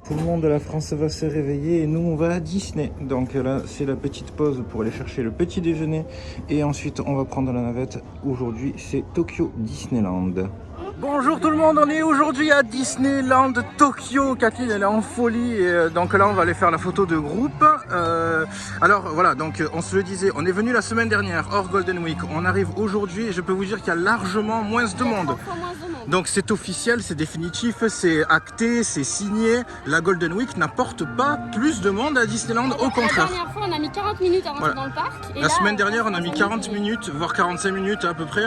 Tout le monde de la France va se réveiller et nous on va à Disney. Donc là c'est la petite pause pour aller chercher le petit déjeuner et ensuite on va prendre la navette. Aujourd'hui c'est Tokyo Disneyland. Bonjour tout le monde, on est aujourd'hui à Disneyland Tokyo. Kathleen elle est en folie et donc là on va aller faire la photo de groupe. Alors voilà, donc on se le disait, on est venu la semaine dernière hors Golden Week. On arrive aujourd'hui et je peux vous dire qu'il y a largement moins de monde. Donc c'est officiel, c'est définitif, c'est acté, c'est signé. La Golden Week n'apporte pas plus de monde à Disneyland, au contraire. La dernière fois on a mis 40 minutes à rentrer dans le parc. Et la semaine dernière on a mis 40 minutes, voire 45 minutes à peu près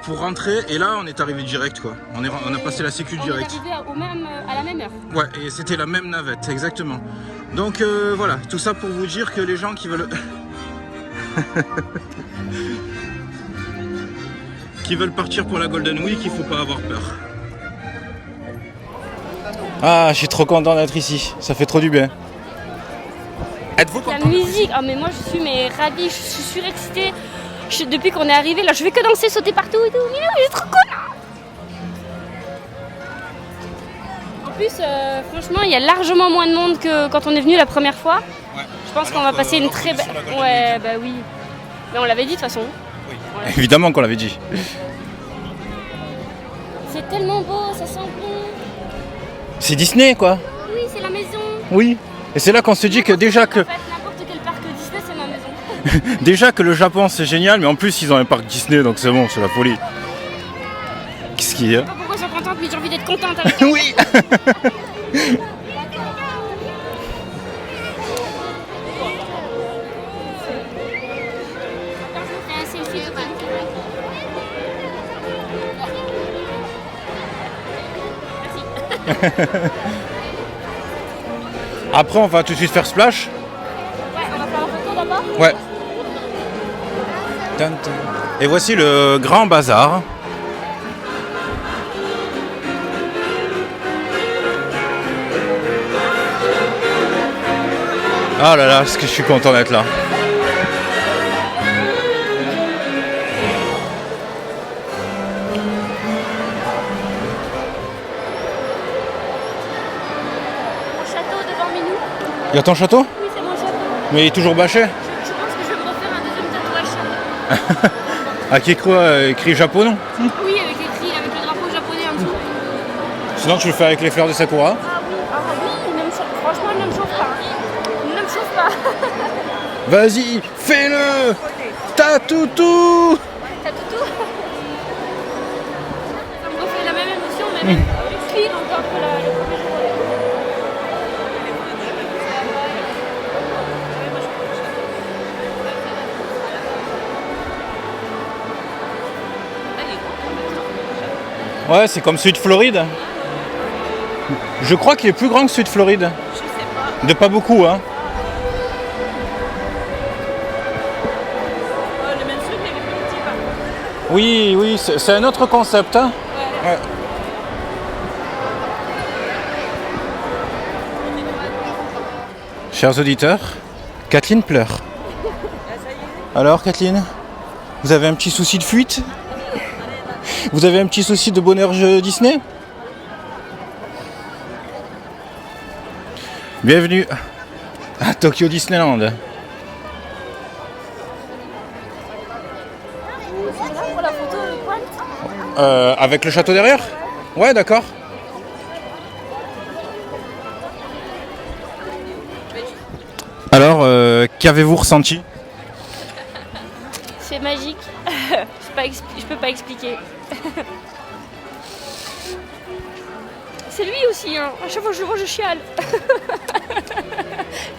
pour rentrer. Et là on est arrivé direct quoi. On a passé la sécu direct. On est arrivé à la même heure. Ouais, et c'était la même navette, exactement. Donc voilà, tout ça pour vous dire que les gens qui veulent... qui veulent partir pour la Golden Week, il faut pas avoir peur. Ah, je suis trop content d'être ici, ça fait trop du bien. Êtes-vous content? La musique, oh mais moi je suis ravie, je suis surexcitée. Depuis qu'on est arrivé là, je vais que danser, sauter partout et tout. Mais je suis trop contente. En plus, franchement, il y a largement moins de monde que quand on est venu la première fois. Ouais. Je pense qu'on va passer une très belle... Ouais, bah oui. Mais on l'avait dit de toute façon. Oui. Voilà. Évidemment qu'on l'avait dit. C'est tellement beau, ça sent bon. C'est Disney quoi. Oui, c'est la maison. Oui. Et c'est là qu'on se dit que déjà que... En fait, n'importe quel parc Disney, c'est ma maison. Déjà que le Japon c'est génial, mais en plus ils ont un parc Disney donc c'est bon, c'est la folie. Qu'est-ce qu'il y a? Je sais pas pourquoi je suis contente, mais j'ai envie d'être contente avec elle. Oui. Après on va tout de suite faire splash. Ouais, on va faire un photo d'abord. Ouais. Et voici le grand bazar. Ah là là, est-ce que je suis content d'être là. Mon château devant Minou. Il y a ton château? Oui, c'est mon château. Mais il est toujours bâché. Je pense que je vais me refaire un deuxième tatouage. Ah, qui écrit Japon, non? Oui, avec le drapeau japonais en dessous. Sinon tu le fais avec les fleurs de Sakura. Ah oui, franchement, il ne me chauffe pas. Il ne me chauffe pas. Vas-y, fais-le. T'as tout. T'as tout. Ça me refait la même émotion, mais même plus fluide encore que le premier jour. Ouais, c'est comme celui de Floride. Je crois qu'il est plus grand que celui de Floride. Je sais pas. De pas beaucoup, hein. Le même truc, mais il est plus petit, par contre. Oui, c'est un autre concept, hein. Ouais. Chers auditeurs, Kathleen pleure. Alors Kathleen, vous avez un petit souci de fuite? Vous avez un petit souci de bonheur Disney? Bienvenue à Tokyo Disneyland. C'est là pour la photo de pointe. Avec le château derrière? Ouais, d'accord. Alors, qu'avez-vous ressenti? C'est magique. Je peux pas expliquer. C'est lui aussi, hein. À chaque fois que je le vois, je chiale.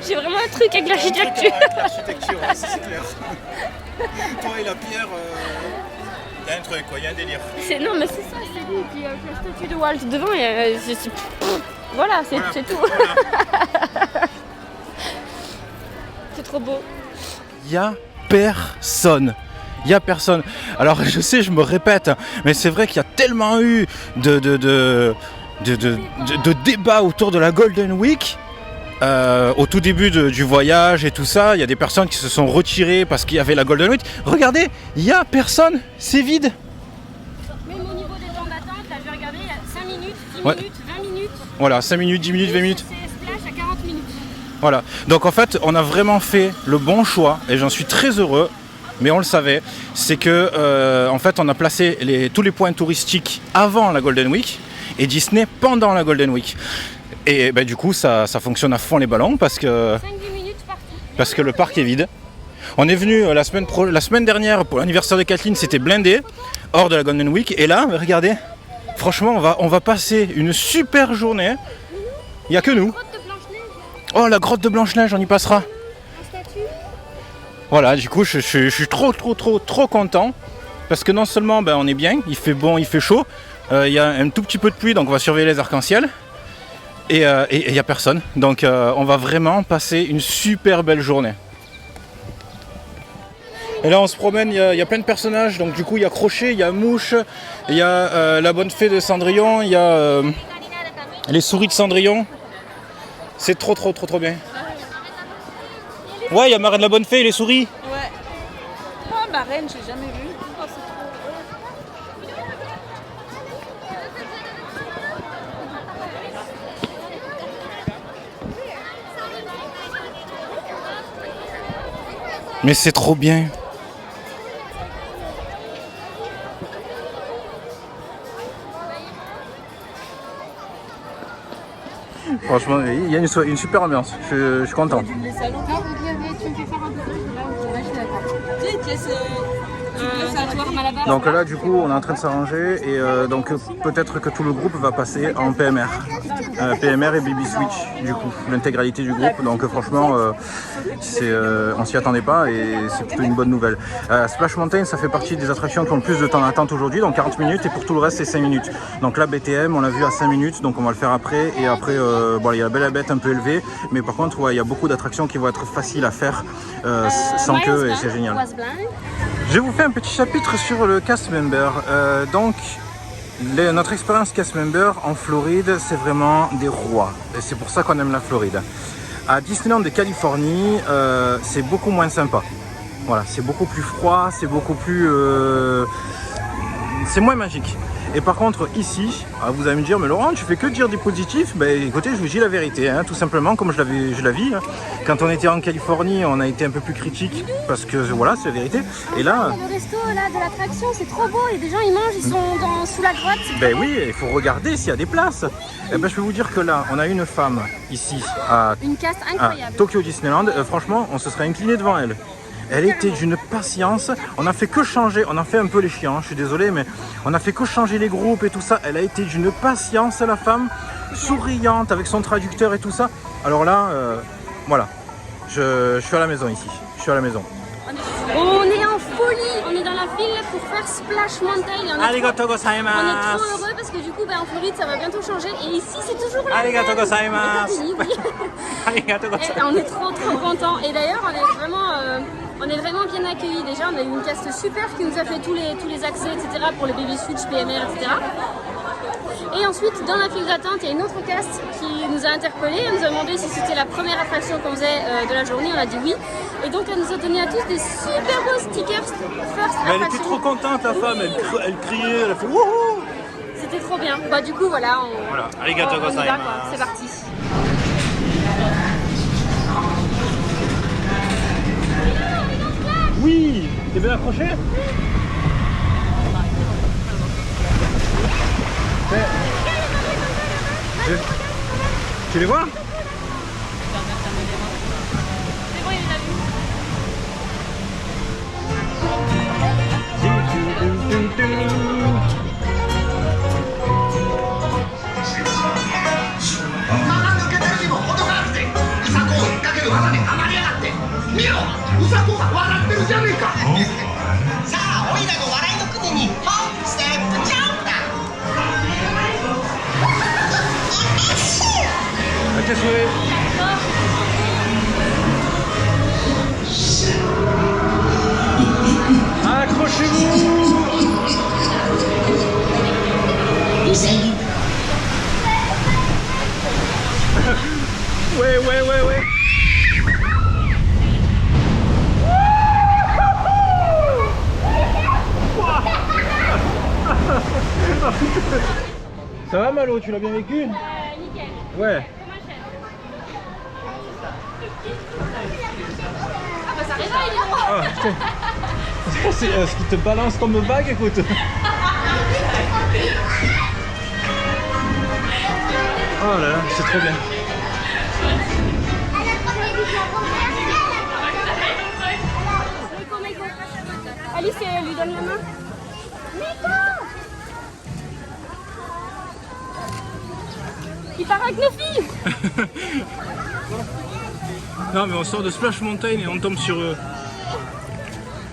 J'ai vraiment un truc avec l'architecture. L'architecture, c'est clair. Toi et la pierre, il y a un truc, quoi, il y a un délire. Non, mais c'est ça, c'est lui. Puis avec la statue de Walt devant, voilà, c'est tout. Voilà. C'est trop beau. Il y a personne. Il n'y a personne. Alors je sais, je me répète, mais c'est vrai qu'il y a tellement eu de débats autour de la Golden Week. Au tout début du voyage et tout ça, il y a des personnes qui se sont retirées parce qu'il y avait la Golden Week. Regardez, il n'y a personne, c'est vide. Même au niveau des temps d'attente, là je vais regarder, il y a 5 minutes, 10 Ouais. minutes, 20 minutes. Voilà, 5 minutes, 10 minutes, 20 minutes. C'est splash, Voilà, donc en fait on a vraiment fait le bon choix et j'en suis très heureux, mais on le savait, c'est que en fait on a placé tous les points touristiques avant la Golden Week et Disney pendant la Golden Week. Et ben, du coup ça fonctionne à fond les ballons parce que le parc est vide. On est venu la semaine dernière pour l'anniversaire de Kathleen, c'était blindé, hors de la Golden Week, et là, regardez, franchement on va passer une super journée, il n'y a que nous. Oh, la grotte de Blanche-Neige, on y passera. Voilà, du coup, je suis trop content. Parce que non seulement ben, on est bien, il fait bon, il fait chaud. Il y a un tout petit peu de pluie, donc on va surveiller les arcs-en-ciel. Et il n'y a personne. Donc on va vraiment passer une super belle journée. Et là, on se promène, il y a plein de personnages. Donc du coup, il y a Crochet, il y a Mouche, il y a la bonne fée de Cendrillon, il y a les souris de Cendrillon. C'est trop bien. Ouais, il y a Marraine la bonne fée et les souris. Ouais. Oh, Marraine, j'ai jamais vu. Oh, c'est trop... Mais c'est trop bien. Franchement, il y a une super ambiance, je suis content. Donc là du coup on est en train de s'arranger et donc peut-être que tout le groupe va passer en PMR. PMR et Baby Switch du coup, l'intégralité du groupe. Donc franchement on s'y attendait pas et c'est plutôt une bonne nouvelle. Splash Mountain ça fait partie des attractions qui ont le plus de temps d'attente aujourd'hui, donc 40 minutes, et pour tout le reste c'est 5 minutes. Donc là BTM on l'a vu à 5 minutes, donc on va le faire après. Et après bon, il y a la Belle à Bête un peu élevée, mais par contre ouais, il y a beaucoup d'attractions qui vont être faciles à faire sans queue, et c'est génial. Je vous fais un petit chapitre sur le cast member. Donc notre expérience cast member en Floride, c'est vraiment des rois, et c'est pour ça qu'on aime la Floride. À Disneyland de Californie, c'est beaucoup moins sympa. Voilà, c'est beaucoup plus froid, c'est beaucoup plus c'est moins magique. Et par contre ici, vous allez me dire, mais Laurent, tu fais que dire des positifs. Ben écoutez, je vous dis la vérité, hein, tout simplement comme je la vis. Hein. Quand on était en Californie, on a été un peu plus critique parce que voilà, c'est la vérité. Et là, le resto là de l'attraction, c'est trop beau et des gens ils mangent, ils sont sous la grotte. Ben oui, il faut regarder s'il y a des places. Et ben je peux vous dire que là, on a une femme ici à une caste incroyable. Tokyo Disneyland. Franchement, on se serait incliné devant elle. Elle était d'une patience, on a fait que changer, on a fait un peu les chiens, je suis désolé, mais on a fait que changer les groupes et tout ça. Elle a été d'une patience, la femme, souriante avec son traducteur et tout ça. Alors là, voilà, je suis à la maison ici, je suis à la maison. On est en folie, on est dans la file pour faire Splash Mountain. On est trop heureux parce que du coup en Floride ça va bientôt changer et ici c'est toujours la même. On est trop contents et d'ailleurs on est vraiment bien accueillis. Déjà on a eu une cast super qui nous a fait tous les accès etc. pour les Baby Switch, PMR etc. Et ensuite dans la file d'attente il y a une autre cast qui nous a interpellés. Elle nous a demandé si c'était la première attraction qu'on faisait de la journée, on a dit oui. Et donc elle nous a donné à tous des super beaux stickers First Elle était trop contente la femme, elle criait, elle a fait wouhou. C'était trop bien. Bah du coup voilà, on y va quoi, c'est parti. Oui, t'es bien accroché? Tu les vois? C'est bon, il les a vus. Accrochez-vous. Ouais. Ça va Malo, tu l'as bien vécu? Nickel. Ouais. Comme un chef. C'est ce qui te balance comme vague, écoute. Oh là là, c'est trop bien. Alice, elle lui donne la main. Nico! Il part avec nos filles. Non mais on sort de Splash Mountain et on tombe sur...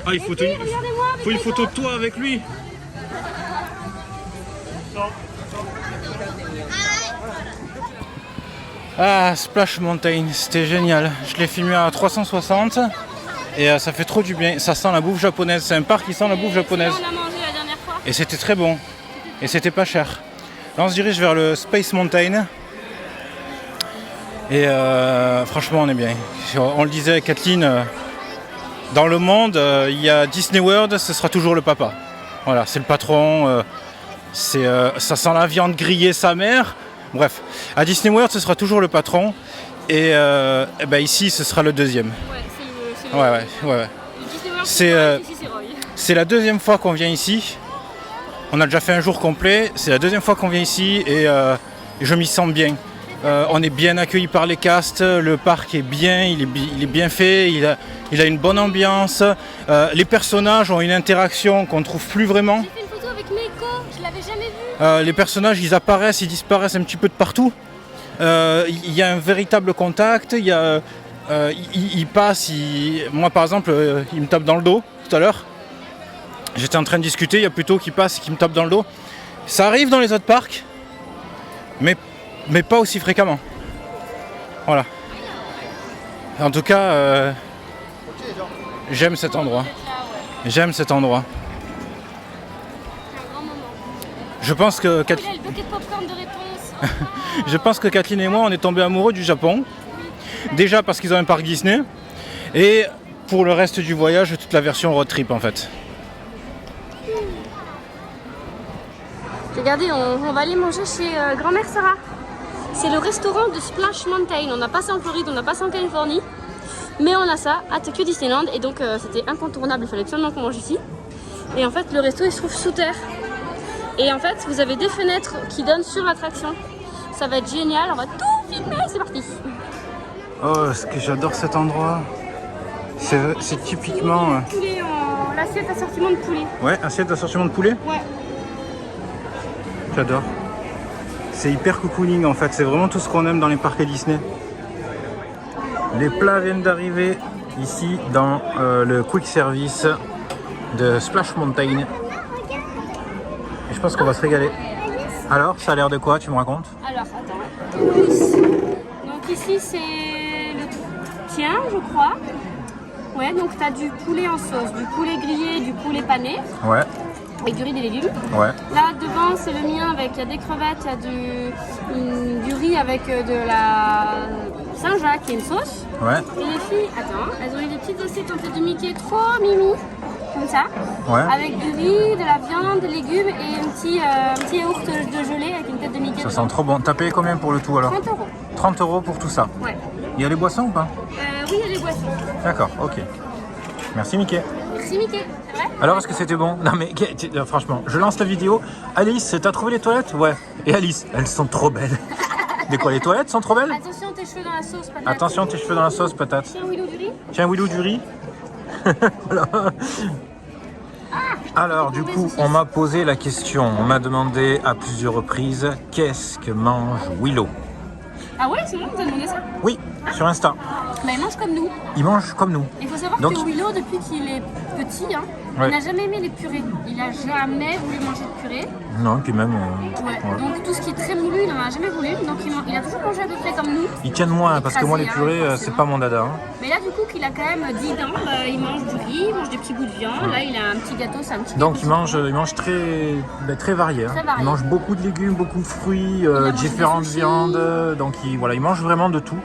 Ah, il faut, Regardez-moi avec faut une les photo de toi avec lui. Ah, Splash Mountain, c'était génial. Je l'ai filmé à 360 et ça fait trop du bien. Ça sent la bouffe japonaise. C'est un parc qui sent la bouffe japonaise. On a mangé la dernière fois. Et c'était très bon. Et c'était pas cher. Là, on se dirige vers le Space Mountain. Et franchement, on est bien. On le disait avec Kathleen, dans le monde, il y a Disney World, ce sera toujours le papa. Voilà, c'est le patron. Ça sent la viande grillée sa mère. Bref, à Disney World, ce sera toujours le patron. Et ben ici, ce sera le deuxième. Ouais, Ouais. c'est C'est la deuxième fois qu'on vient ici. On a déjà fait un jour complet. C'est la deuxième fois qu'on vient ici et je m'y sens bien. On est bien accueilli par les castes. Le parc est bien, il est bien fait. Il a une bonne ambiance. Les personnages ont une interaction qu'on ne trouve plus vraiment. J'ai fait une photo avec Meiko, je l'avais jamais vu. Les personnages, ils apparaissent, ils disparaissent un petit peu de partout. Il y a un véritable contact. Il passe. Moi, par exemple, il me tape dans le dos tout à l'heure. J'étais en train de discuter, il y a Pluto qui passe et qui me tape dans le dos. Ça arrive dans les autres parcs, mais pas aussi fréquemment. Voilà. En tout cas, j'aime cet endroit. J'aime cet endroit. C'est un grand moment. Je pense que Il a le bucket popcorn de réponse. Je pense que Kathleen et moi, on est tombés amoureux du Japon. Déjà parce qu'ils ont un parc Disney. Et pour le reste du voyage, toute la version road trip en fait. Regardez, on va aller manger chez grand-mère Sarah. C'est le restaurant de Splash Mountain. On n'a pas ça en Floride, on n'a pas ça en Californie. Mais on a ça à Tokyo Disneyland. Et donc c'était incontournable, il fallait absolument qu'on mange ici. Et en fait, le resto il se trouve sous terre. Et en fait, vous avez des fenêtres qui donnent sur l'attraction. Ça va être génial, on va tout filmer, c'est parti. Oh, ce que j'adore cet endroit. C'est typiquement... Poulet l'assiette assortiment de poulet. Ouais, assiette d'assortiment de poulet. Ouais. J'adore. C'est hyper cocooning en fait, c'est vraiment tout ce qu'on aime dans les parcs Disney. Les plats viennent d'arriver ici dans le quick service de Splash Mountain. Et je pense qu'on va se régaler. Alors, ça a l'air de quoi, tu me racontes? Alors, attends. Donc ici c'est le tien, je crois. Ouais, donc tu as du poulet en sauce, du poulet grillé, du poulet pané. Ouais. Avec du riz, des légumes. Ouais. Là devant c'est le mien avec il y a des crevettes, il y a du riz avec de la Saint-Jacques et une sauce. Ouais. Et les filles, attends, elles ont eu des petites assiettes en fait de Mickey trop mimi, comme ça. Ouais. Avec du riz, de la viande, des légumes et un petit yaourt de gelée avec une tête de Mickey. Ça dedans. sent trop bon. T'as payé combien pour le tout alors? 30 euros. 30 € pour tout ça. Ouais. Il y a les boissons ou pas? Oui, il y a les boissons. D'accord, ok. Merci Mickey. Merci Mickey, c'est vrai? Alors, est-ce que c'était bon? Non mais franchement, je lance la vidéo. Alice, t'as trouvé les toilettes? Ouais. Et Alice, elles sont trop belles. Des quoi, les toilettes sont trop belles? Attention tes cheveux dans la sauce, patate. Attention, tes cheveux dans la sauce, patate. Tiens, Willow du riz. Tiens, Willow, du riz. Voilà. Alors, du coup, on m'a posé la question. On m'a demandé à plusieurs reprises, qu'est-ce que mange Willow? Ah ouais, c'est bon, vous avez demandé ça? Oui, sur Insta. Bah, il mange comme nous. Il mange comme nous. Il faut savoir Donc- que Willow, depuis qu'il est petit, Ouais. il n'a jamais aimé les purées. Il n'a jamais voulu manger de purée. Non, et puis même... Ouais. Donc tout ce qui est très moulu, il n'en a jamais voulu. Donc il a toujours mangé à peu près comme nous. Ils tiennent moins, parce que moi, les Écrasé, purées, hein, c'est pas mon dada. Hein. Mais là, du coup, qu'il a quand même 10 dents, bah, il mange du riz, il mange des petits bouts de viande. Là, il a un petit gâteau, c'est un petit Donc, gâteau. il mange très varié. Hein. Très varié. Il mange beaucoup de légumes, beaucoup de fruits, a mangé différentes des sushis. viandes. Donc, il mange vraiment de tout.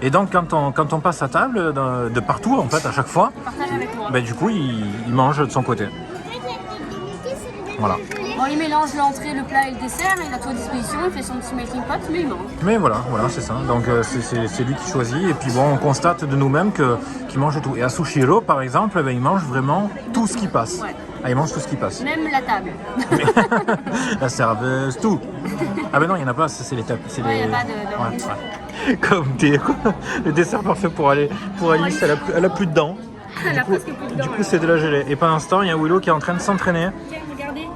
Et donc, quand on passe à table, de partout, en fait, à chaque fois, Il partage avec moi. du coup, il mange de son côté. Voilà. Bon, il mélange l'entrée, le plat et le dessert, il a tout à disposition, il fait son petit melting pot, mais il mange. Mais voilà, c'est ça. Donc c'est lui qui choisit. Et puis bon, on constate de nous-mêmes qu'il mange tout. Et à Sushiro, par exemple, ben, il mange vraiment tout ce qui passe. Ouais. Ah, il mange tout ce qui passe. Même la table. La serveuse, tout. Ah ben non, il n'y en a pas, c'est les tables. Ouais, il n'y a pas de... Ouais. Comme le dessert parfait pour Alice, elle a plus de dents. Elle a presque plus de dents. Du coup, c'est de la gelée. Et pendant ce temps, il y a Willow qui est en train de s'entraîner. Tiens, regardez.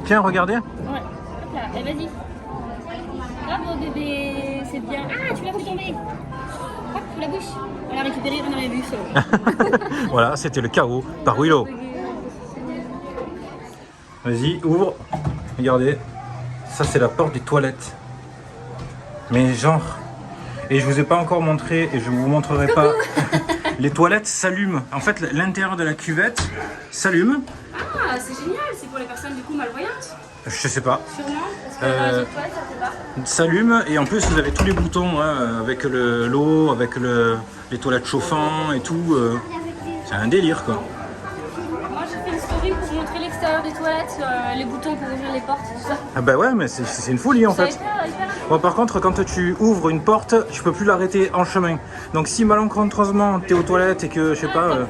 Tiens, regardez. Ouais. Hop là, et vas-y. Bravo bébé, c'est bien. Ah, tu l'as fait tomber. Hop, sous la bouche. On l'a récupéré, on avait vu ça. Voilà, c'était le chaos par Willow. Vas-y, ouvre. Regardez. Ça, c'est la porte des toilettes. Mais genre... Et je vous ai pas encore montré, et je vous montrerai pas... Les toilettes s'allument. En fait, l'intérieur de la cuvette s'allume. Ah, c'est génial, c'est pour les personnes du coup malvoyantes. Je sais pas. Sûrement, parce que dans les toilettes, ça fait pas. S'allume, et en plus, vous avez tous les boutons, hein, avec l'eau, avec les toilettes chauffantes et tout. C'est un délire, quoi. Moi, j'ai fait une story pour montrer l'extérieur des toilettes, les boutons pour ouvrir les portes, tout ça. Ah bah ouais, mais c'est une folie, en fait. Hyper. Bon, par contre, quand tu ouvres une porte, tu peux plus l'arrêter en chemin. Donc si malencontreusement t'es aux toilettes et que, je sais pas,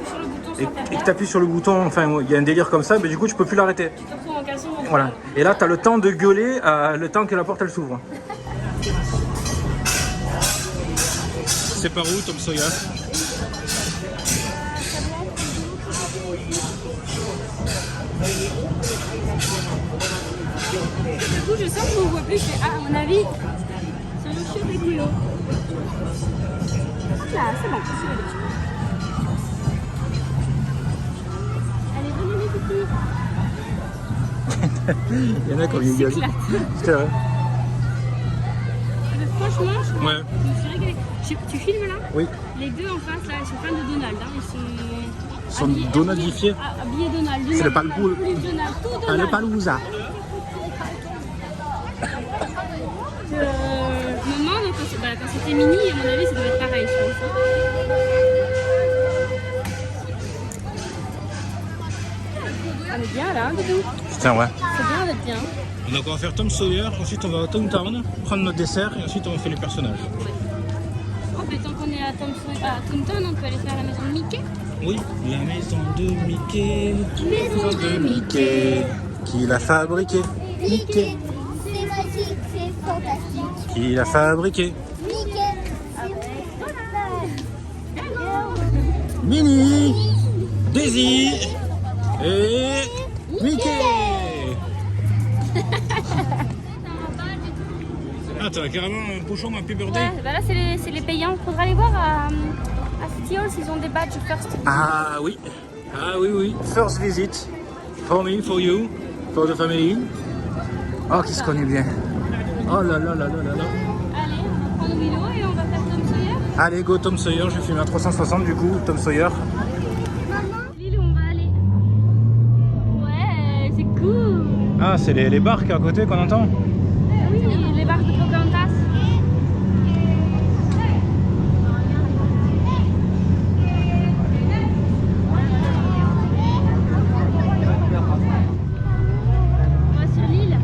et que t'appuies sur le bouton, enfin il y a un délire comme ça, mais du coup tu peux plus l'arrêter. Tu te retrouves en caleçon. Voilà. Et là t'as le temps de gueuler, le temps que la porte elle s'ouvre. C'est par où, Tom Sawyer? Du coup, je sens qu'on ne voit plus. Je fais, à mon avis, c'est le chien des couillots. Hop là, c'est bon. Allez, venez les petits. Il y en a qui ont eu une gaz. C'est vrai. Franchement, je Ouais. me suis régalée. Tu filmes là? Oui. Les deux en face, là, ils sont fans de Donald. Hein. Ils sont habillés, Donaldifiés. habillés Donald. C'est le palpoul. Tous les Donald, tout Donald. Ah, le palouza. Je me demande quand c'était mini, à mon avis, ça doit être pareil, je pense. On est bien là, Doudou. Putain, ouais. C'est bien d'être bien. Donc on va faire Tom Sawyer, ensuite on va à Toontown, prendre notre dessert et ensuite on va faire les personnages. Oh, mais tant qu'on est à Toontown, on peut aller faire la maison de Mickey. Oui, la maison de Mickey. Maison de Mickey. Qui l'a fabriquée? Mickey, c'est magique, c'est fantastique. Qui l'a fabriquée? Mickey, c'est Donald. Minnie, Daisy et Mickey. Ah, t'as carrément un pochon Happy Birthday. Ouais, bah là, c'est les payants. Faudra aller voir à City Hall s'ils ont des badges first. Ah oui, oui. First visit, for me, for you, for the family. Oh, qui se connaît bien. Oh là là là là là là. Allez, on va prendre Willow et on va faire Tom Sawyer. Allez, go Tom Sawyer, je filme à 360 du coup, Tom Sawyer. L'île où on va aller. Ouais, c'est cool. Ah, c'est les barques à côté qu'on entend. Oui, les barques de Pocahontas. On va sur l'île.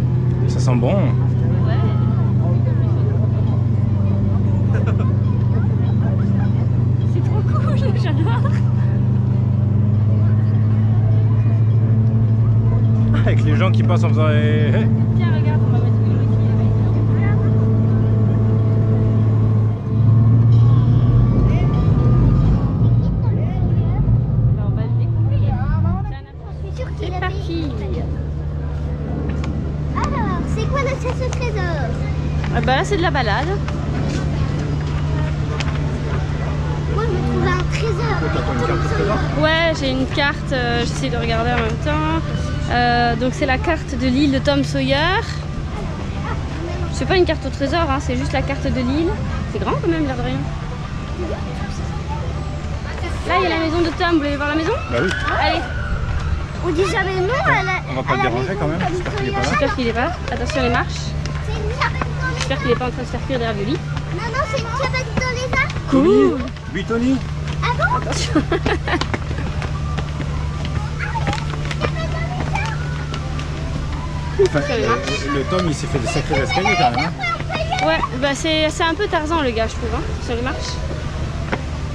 Ça sent bon. Ouais. C'est trop cool, j'adore. Avec les gens qui passent en faisant hey, hey. Tiens, regarde, on va mettre Willow ici. On va le découvrir. Je suis sûre qu'il C'est a parti. Alors, c'est quoi la chasse au trésor? Ah bah là, c'est de la balade. Moi, je me trouve un trésor. Ouais, j'ai une carte, j'essaie de regarder en même temps. Donc c'est la carte de l'île de Tom Sawyer. C'est pas une carte au trésor, hein, c'est juste la carte de l'île. C'est grand quand même, l'air de rien. Là, il y a la maison de Tom. Vous voulez voir la maison? Bah oui. Allez, On dit jamais non à la. On va pas le déranger quand même, j'espère qu'il est pas là. j'espère qu'il est pas là. Attention les marches. C'est une cabane dans les. J'espère qu'il est pas en train de se faire cuire derrière le lit. Non, non, c'est une cabane dans les arbres. Cool. Oui, Tony. Ah bon? Attention. Enfin, le Tom, il s'est fait des sacrés escaliers quand même. Hein. Ouais, bah c'est un peu Tarzan le gars, je trouve, hein, sur les marches.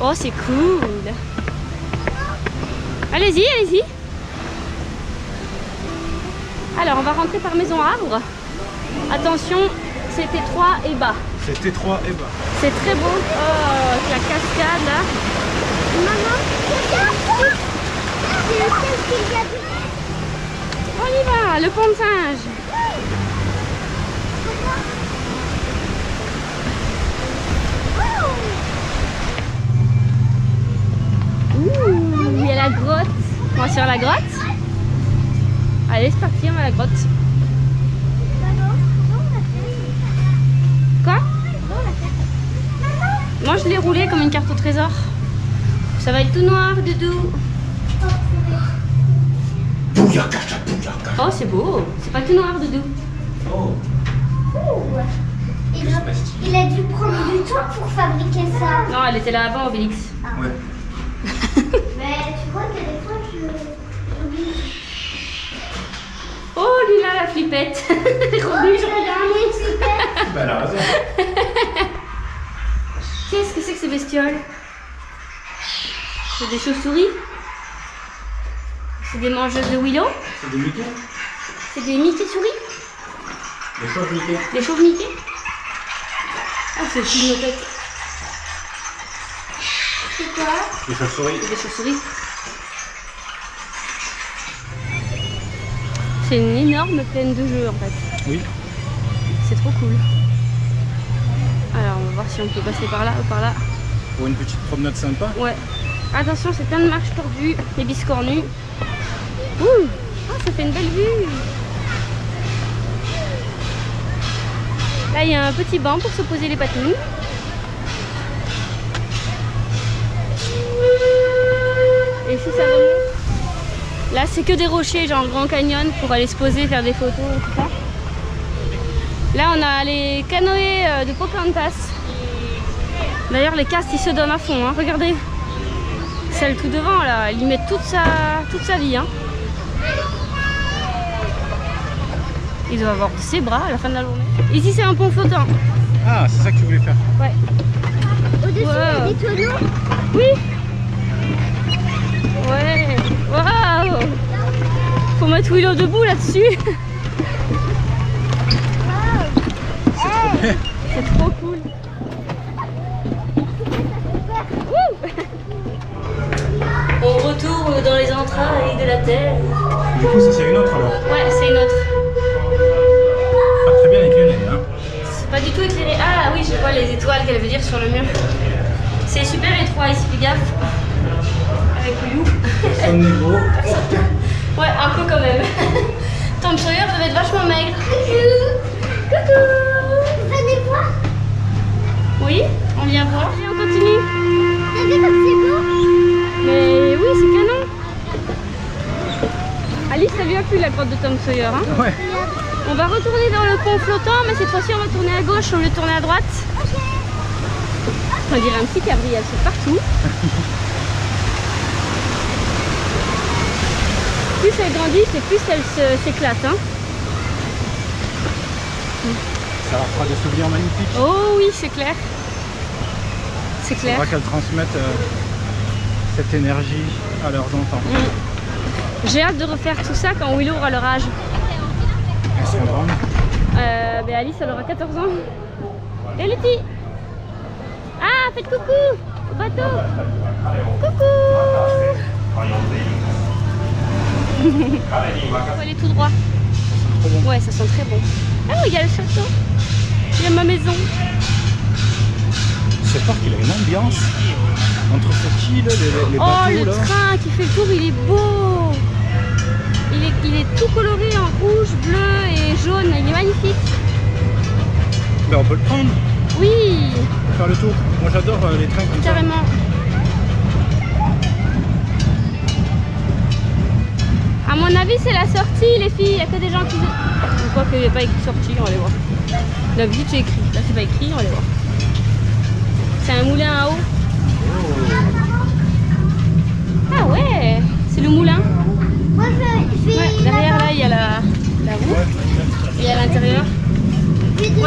Oh, c'est cool. Allez-y, allez-y. Alors, on va rentrer par Maison Arbre. Attention, c'est étroit et bas. C'est étroit et bas. C'est très beau. Oh, la cascade là. Maman, regarde. C'est lequel qu'il y a dedans. On y va, le pont de singe. Ouh, il y a la grotte. On va sur la grotte. Allez, c'est parti, on va à la grotte. Quoi? Moi, je l'ai roulé comme une carte au trésor. Ça va être tout noir, Doudou. Oh, c'est beau. C'est pas tout noir, Doudou. Il a dû prendre du temps pour fabriquer ça. Non, elle était là avant, Obélix. Ouais. Mais tu vois que des fois, j'oublie. Oh, lui là, la flippette. Revenue, je regarde. Bah, elle a raison. Qu'est-ce que c'est que ces bestioles? C'est des chauves-souris? C'est des mangeuses de Willow? C'est des Mickey? C'est des Mickey-souris? Des chauves Mickey? Des chauves Mickey? Ah, c'est le de nos têtes. C'est quoi? Des chauves-souris. C'est des chauves-souris. C'est une énorme plaine de jeu en fait. Oui. C'est trop cool. Alors on va voir si on peut passer par là ou par là. Pour une petite promenade sympa. Ouais. Attention, c'est plein de marches tordues, les biscornus. Ouh, oh, ça fait une belle vue. Là, il y a un petit banc pour se poser les patines. Et si ça remonte, là, c'est que des rochers, genre le Grand Canyon, pour aller se poser, faire des photos et tout ça. Là, on a les canoës de Pocahontas. D'ailleurs, les castes, ils se donnent à fond, hein. Regardez. Celle tout devant, là, elle y met toute sa vie, hein. Il doit avoir ses bras à la fin de la journée. Ici, c'est un pont flottant. Ah, c'est ça que tu voulais faire? Ouais. Au-dessus, il y a des tonneaux. Oui. Ouais. Waouh. Faut mettre Willow debout là-dessus. C'est trop cool. On retourne dans les entrailles de la terre. Du coup, ça c'est une autre alors? Ouais, c'est une autre. Pas très bien éclairé, hein? C'est pas du tout éclairé. Ah oui, je vois les étoiles qu'elle veut dire sur le mur. C'est super étroit ici, fais gaffe. Avec le loup. Son niveau. Ouais, un peu quand même. Tom Sawyer devait être vachement maigre. Coucou. Venez voir. Oui, on vient voir. Et on continue. T'as vu comme c'est beau? Mais oui, c'est canon. Alice, ça lui a plu la grotte de Tom Sawyer, hein? Ouais. On va retourner dans le pont flottant, mais cette fois-ci on va tourner à gauche au lieu de tourner à droite. On dirait un petit cabriel, c'est partout. Plus elle grandit, et plus elle s'éclate, hein. Ça leur fera des souvenirs magnifiques. Oh oui, c'est clair. C'est C'est clair. vrai qu'elles transmettent cette énergie à leurs enfants. J'ai hâte de refaire tout ça quand Willow aura leur âge. Elles seront grandes. Ben Alice, elle aura 14 ans. Et Lutti. Ah, faites coucou au bateau. Coucou. Faut aller tout droit. Ouais, ça sent très bon. Ah, il y a le château. Il y a ma maison. Ce parc, il a une ambiance entre cette île, les Oh, bateaux le là. train qui fait le tour, il est beau. Il est tout coloré en rouge, bleu et jaune. Il est magnifique. Ben, on peut le prendre, Oui, faire le tour. Moi j'adore les trains comme carrément. À mon avis, c'est la sortie, les filles. Il n'y a que des gens qui... Je crois qu'il n'y a pas écrit sortie, on va aller voir. D'habitude, c'est écrit. Là, c'est pas écrit, on va aller voir. C'est un moulin à eau. Ah ouais, c'est le moulin. Moi, je vais Ouais, derrière là, il y a la roue. ça. Ouais,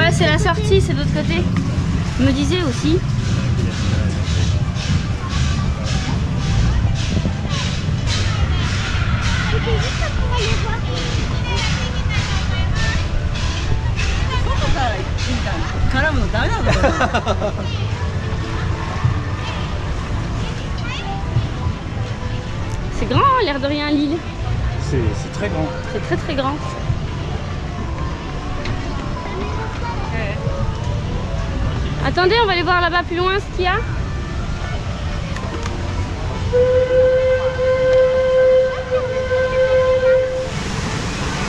Ouais, c'est la sortie, c'est de l'autre côté. Je me disais aussi. C'était juste pour aller voir. C'est grand, hein, l'air de rien, l'île. C'est très grand. C'est très très grand. Attendez, on va aller voir là-bas plus loin ce qu'il y a.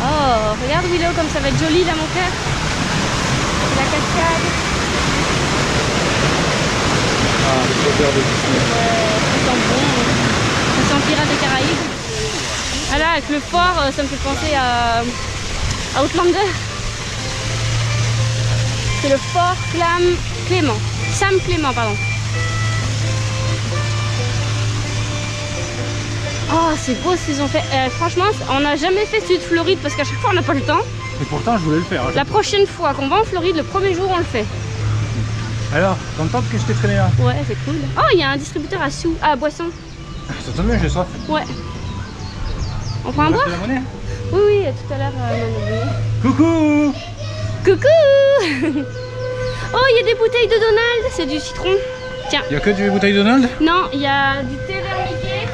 Oh, regarde Willow comme ça va être joli là mon cœur. La cascade. Ah, les odeurs de Disney. Ouais, ça sent bon. Ça sent Pirates des Caraïbes. Ah là, avec le fort, ça me fait penser à Outlander. C'est le fort Sam Clément, pardon. Oh, c'est beau ce qu'ils ont fait. Franchement, on n'a jamais fait celui de Floride parce qu'à chaque fois on n'a pas le temps. Et pourtant, je voulais le faire. La prochaine fois qu'on va en Floride, le premier jour, on le fait. Alors, contente que je t'ai traîné là? Ouais, c'est cool. Oh, il y a un distributeur à boisson. Ça tombe bien, j'ai soif. Ouais. On prend un boire? La monnaie? Oui, oui, tout à l'heure, Coucou! Coucou. Oh, il y a des bouteilles de Donald, c'est du citron. Tiens. Il y a que du bouteille Donald? Non, il y a du thé vert Mickey,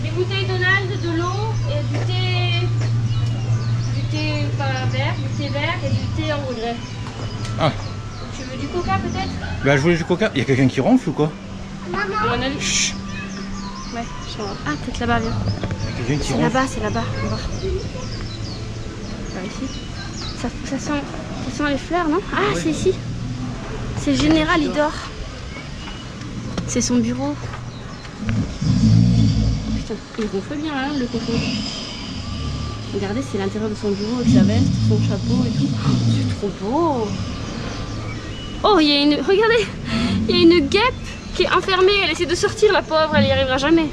des bouteilles Donald, de l'eau et du thé pas vert, du thé vert et du thé en regret. Ah. Tu veux du coca peut-être? Bah, je voulais du coca. Il y a quelqu'un qui ronfle ou quoi? On a vu. Chut. Ouais, je vois. Ah, peut-être là-bas, viens. Il y a quelqu'un qui C'est ronfle. là-bas, c'est là-bas. On va voir. Par ici. Ça sent les fleurs, non? Ah, oui. C'est ici. C'est le général, il dort. C'est son bureau. Putain, il gonfle bien, hein, le cochon. Regardez, c'est l'intérieur de son bureau avec sa veste, son chapeau et tout. Oh, c'est trop beau. Oh, il y a une... Regardez, il y a une guêpe qui est enfermée. Elle essaie de sortir, la pauvre, elle y arrivera jamais.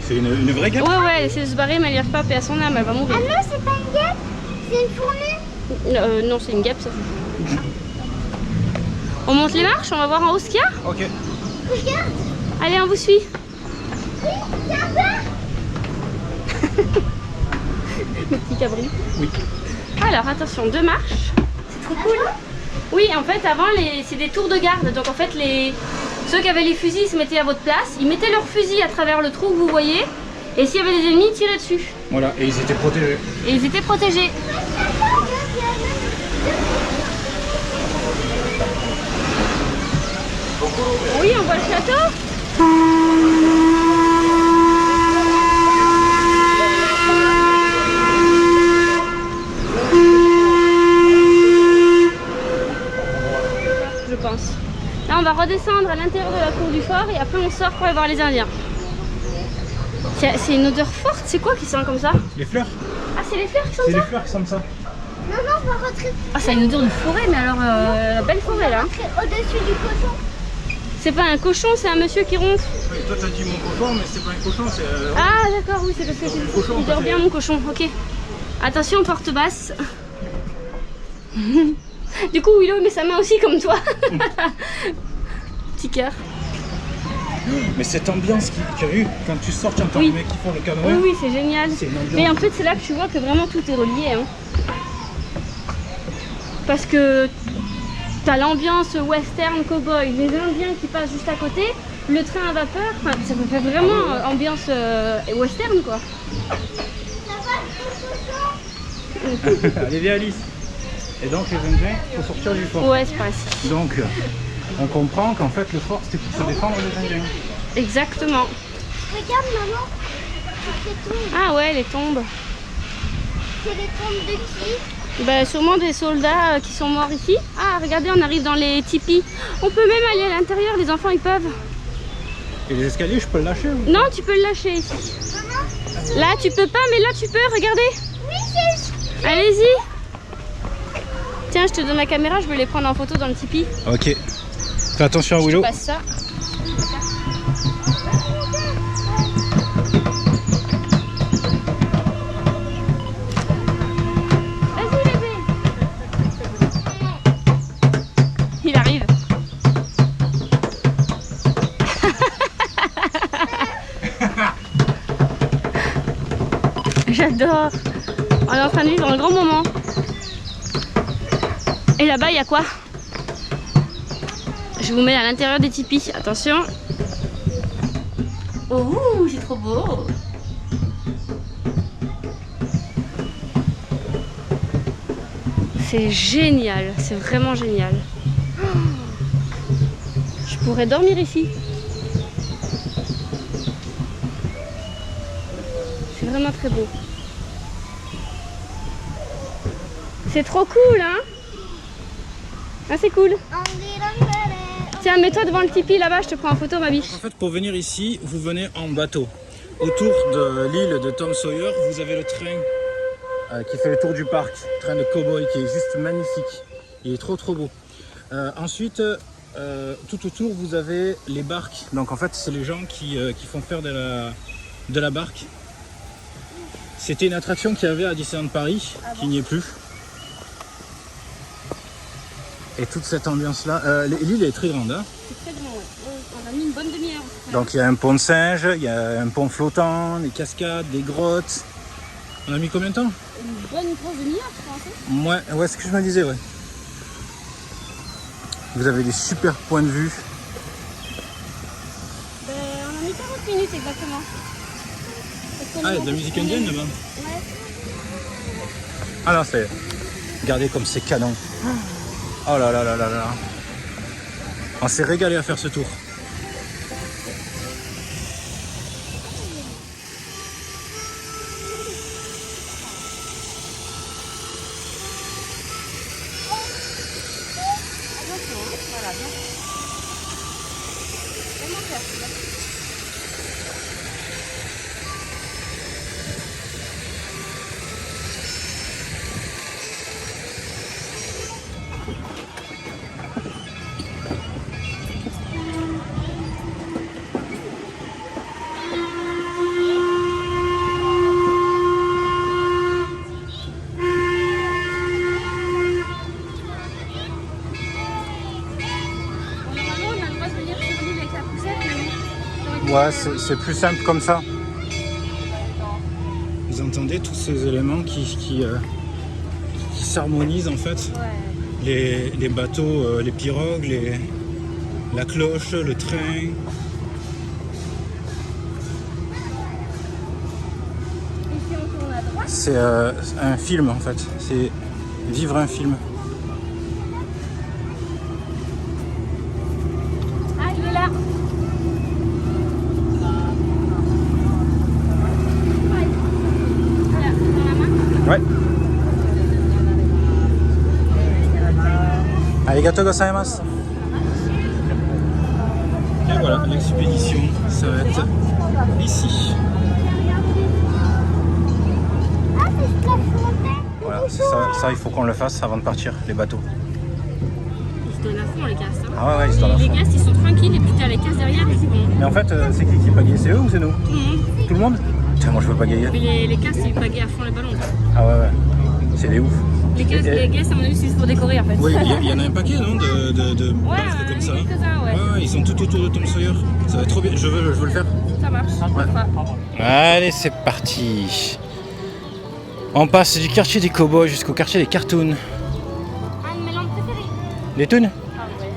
C'est une vraie guêpe? Ouais, elle essaie de se barrer, mais elle n'y arrive pas, paix à son âme, elle va mourir. Ah non, c'est pas une guêpe, c'est une fourmi. Non, c'est une guêpe, ça. On monte les marches, on va voir en haut ce qu'il y a. Ok. Regarde. Allez, on vous suit. Oui, c'est un peu. Le petit cabri. Oui. Alors, attention, 2 marches. C'est trop cool. Oui, en fait, avant, c'est des tours de garde. Donc, en fait, ceux qui avaient les fusils se mettaient à votre place. Ils mettaient leurs fusils à travers le trou que vous voyez. Et s'il y avait des ennemis, ils tiraient dessus. Voilà, et ils étaient protégés. Et ils étaient protégés. Oui, on voit le château. Je pense. Là, on va redescendre à l'intérieur de la cour du fort et après on sort pour aller voir les Indiens. C'est une odeur forte, c'est quoi qui sent comme ça? Les fleurs? Ah, c'est les fleurs qui sentent C'est ça? les fleurs qui sentent ça. Non, non, on va rentrer. Ah, ça a une odeur de forêt, mais alors la belle forêt là. Rentrer au-dessus du cochon. C'est pas un cochon, c'est un monsieur qui ronfle. Oui, toi t'as dit mon cochon, mais c'est pas un cochon, c'est... Ah d'accord, oui, c'est parce que cochon, il dort c'est- bien mon cochon, ok. Attention, porte basse. Du coup, Willow met sa main aussi comme toi. Petit cœur. Mais cette ambiance tu as vu, quand tu sors, tu entends Oui. les mecs qui font le canoë. Oui, oui, c'est génial. C'est une ambiance. Mais en fait, c'est là que tu vois que vraiment tout est relié. Hein. Parce que t'as l'ambiance western cowboy, les Indiens qui passent juste à côté, le train à vapeur, enfin, ça fait vraiment ambiance western quoi. Allez, viens Alice. Et donc les Indiens, il faut sortir du fort. Ouais, c'est pas ici. Donc on comprend qu'en fait le fort c'était pour se défendre des Indiens. Exactement. Regarde, maman. C'est tout. Ah ouais, les tombes. C'est les tombes de qui? Bah, sûrement des soldats qui sont morts ici. Ah, regardez, on arrive dans les tipis. On peut même aller à l'intérieur, les enfants ils peuvent. Et les escaliers, je peux le lâcher ou... Non, tu peux le lâcher ici. Là, tu peux pas, mais là, tu peux, regardez. Oui, c'est... Allez-y. Tiens, je te donne ma caméra, je veux les prendre en photo dans le tipi. Ok. Fais attention à Willow. Passe ça. Vas-y, bébé. j'adore. On est en train de vivre un grand moment. Et là-bas, il y a quoi? Je vous mets à l'intérieur des tipis. Attention. Oh, c'est trop beau. C'est génial. C'est vraiment génial. Oh, je pourrais dormir ici. C'est vraiment très beau. C'est trop cool, hein? Ah, c'est cool. Tiens, mets-toi devant le tipi là-bas, je te prends en photo, ma biche. En fait, pour venir ici, vous venez en bateau. Autour de l'île de Tom Sawyer, vous avez le train qui fait le tour du parc. Train de cow-boy qui est juste magnifique. Il est trop beau. Ensuite, tout autour, vous avez les barques. Donc en fait, c'est les gens qui font faire de la barque. C'était une attraction qu'il y avait à Disneyland Paris, qui n'y est plus. Et toute cette ambiance-là, l'île est très grande. Hein. C'est très grand, ouais. On a mis une bonne demi-heure. Donc il y a un pont de singe, il y a un pont flottant, des cascades, des grottes. On a mis combien de temps? Une bonne grosse demi-heure, je pense. Ouais, c'est ce que je me disais, ouais. Vous avez des super points de vue. On a mis 40 minutes exactement. Ah, il y a de la musique indienne là-bas. Ouais. Ah non, c'est... Regardez comme c'est canon. Oh là là là là là. On s'est régalé à faire ce tour. Ouais, c'est plus simple comme ça. Vous entendez tous ces éléments qui s'harmonisent en fait. Ouais. Les bateaux, les pirogues, la cloche, le train. C'est un film en fait. C'est vivre un film. Ah, il est là. Ouais. Arigato gozaimasu. Et voilà, l'expédition s'arrête ici. Voilà, c'est ça, il faut qu'on le fasse avant de partir, les bateaux. Ils se donnent à fond les castes. Hein. Ah ouais, ils se donnent à fond. Les guests, ils sont tranquilles et puis t'as les castes derrière et c'est bon. Mais en fait, c'est qui pagaie? C'est eux ou c'est nous? Tout le monde. Tout le monde? Putain, moi je veux pagayer. Mais les castes, ils pagaient à fond les ballons. Ah ouais, c'est des ouf. Les guests, à mon avis, c'est juste pour décorer en fait. Oui, il y en a un paquet, non, de ouais, barques comme ça. Ouais. Ils sont tout autour de Tom Sawyer. Ça va être trop bien. Je veux le faire. Ça marche. Ouais. Allez, c'est parti. On passe du quartier des cow-boys jusqu'au quartier des cartoons. Ah, une mélange préférée. Les toons? Ah ouais.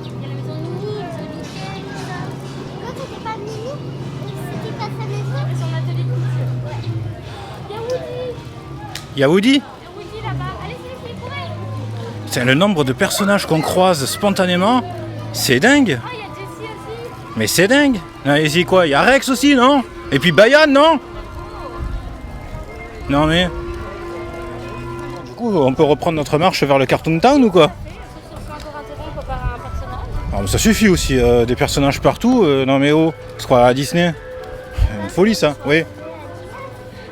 Il y a la maison de Mimi, la maison de Mickey, tout ça. Quand c'était pas Mimi, c'était pas sa maison. Et son atelier de couture. Ouais. Il y a Woody. Il y a Woody? Il y a Woody là-bas. Allez, c'est pour elle. C'est le nombre de personnages qu'on croise spontanément. C'est dingue. Oh, il y a Jessie aussi. Mais c'est dingue. Ah, ici quoi? Il y a Rex aussi, non? Et puis Bayan, non? Non mais... Du coup, on peut reprendre notre marche vers le Cartoon Town ou quoi? Sauf si on se fait encore interrompre par un personnage. Ah, mais ça suffit aussi, des personnages partout. Non mais oh, on se croit à Disney. Une folie ça, oui.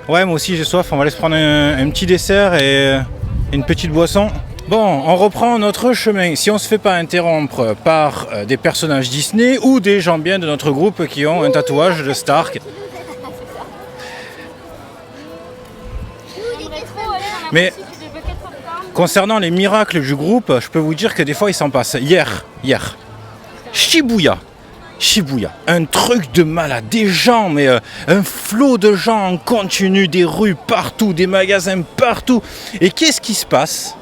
Ouais, moi aussi j'ai soif, on va aller se prendre un petit dessert et une petite boisson. Bon, on reprend notre chemin. Si on se fait pas interrompre par des personnages Disney ou des gens bien de notre groupe qui ont un tatouage de Stark. Mais concernant les miracles du groupe, je peux vous dire que des fois ils s'en passent. Hier, Shibuya, Shibuya, un truc de malade, des gens, mais un flot de gens en continu, des rues partout, des magasins partout. Et qu'est-ce qui se passe?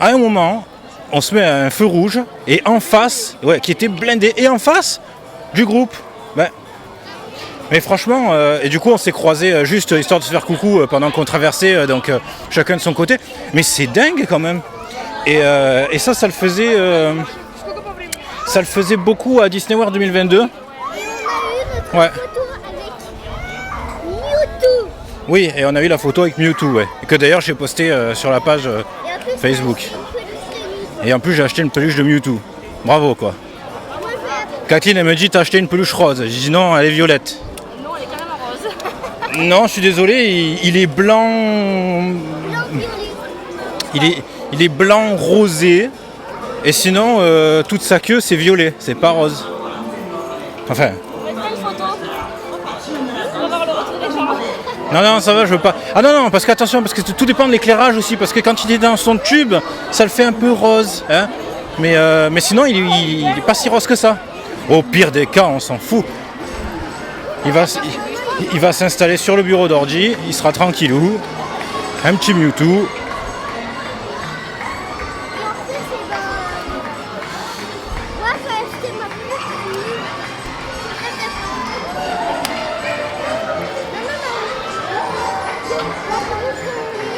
À un moment, on se met à un feu rouge et en face, ouais, qui était blindé, et en face du groupe. Ben, mais franchement, et du coup on s'est croisés juste histoire de se faire coucou pendant qu'on traversait, donc chacun de son côté. Mais c'est dingue quand même. Et ça le faisait. Ça le faisait beaucoup à Disney World 2022. Et on a eu notre Ouais. photo avec Mewtwo. Oui, et on a eu la photo avec Mewtwo, ouais. Et que d'ailleurs j'ai posté sur la page Et en plus, Facebook. c'est une peluche de Mewtwo. Et en plus j'ai acheté une peluche de Mewtwo. Bravo quoi. Moi, je vais Kathleen elle me dit t'as acheté une peluche rose. J'ai dit non, elle est violette. Non, elle est carrément rose. Non, je suis désolé, il est blanc. blanc-violet. Il est blanc rosé. Et sinon, toute sa queue c'est violet, c'est pas rose. Enfin. On mettra une photo. On va voir le retour des gens. Non, ça va, je veux pas. Ah non, parce qu'attention, parce que tout dépend de l'éclairage aussi. Parce que quand il est dans son tube, ça le fait un peu rose. Hein, mais sinon, il est pas si rose que ça. Au pire des cas, on s'en fout. Il va s'installer sur le bureau d'ordi, il sera tranquillou. Un petit Mewtwo. Et en plus, eh ben, moi, je vais acheter ma peluche de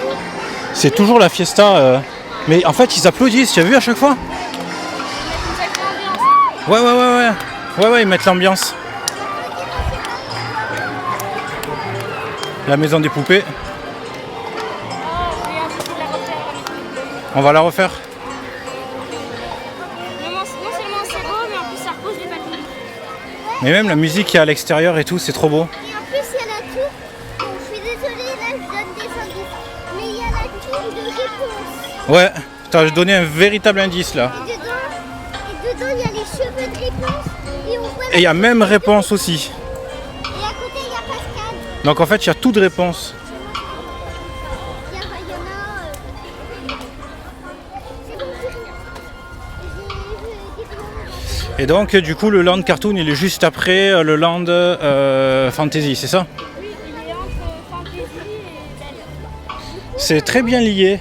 Mewtwo. C'est toujours la fiesta. Mais en fait, ils applaudissent, tu as vu à chaque fois? Ouais, ils mettent l'ambiance. La maison des poupées. On va la refaire. Non seulement c'est beau, mais en plus ça repose les papilles. Mais même la musique qui est à l'extérieur et tout, c'est trop beau. Et en plus, il y a la tour. Bon, je suis désolée, là, je donne des indices. Mais il y a la tour de réponse. Ouais, t'as donné un véritable indice là. Et dedans, il y a les cheveux de réponse. Et on voit Et il y a même réponse aussi. Et à côté, il y a Pascal. Donc en fait, il y a tout de réponse. Il y en a. C'est bon, j'ai rien. J'ai des blancs. Et donc du coup, le Land Cartoon, il est juste après le Land Fantasy, c'est ça? Oui, il est entre Fantasy et Belle. C'est très bien lié.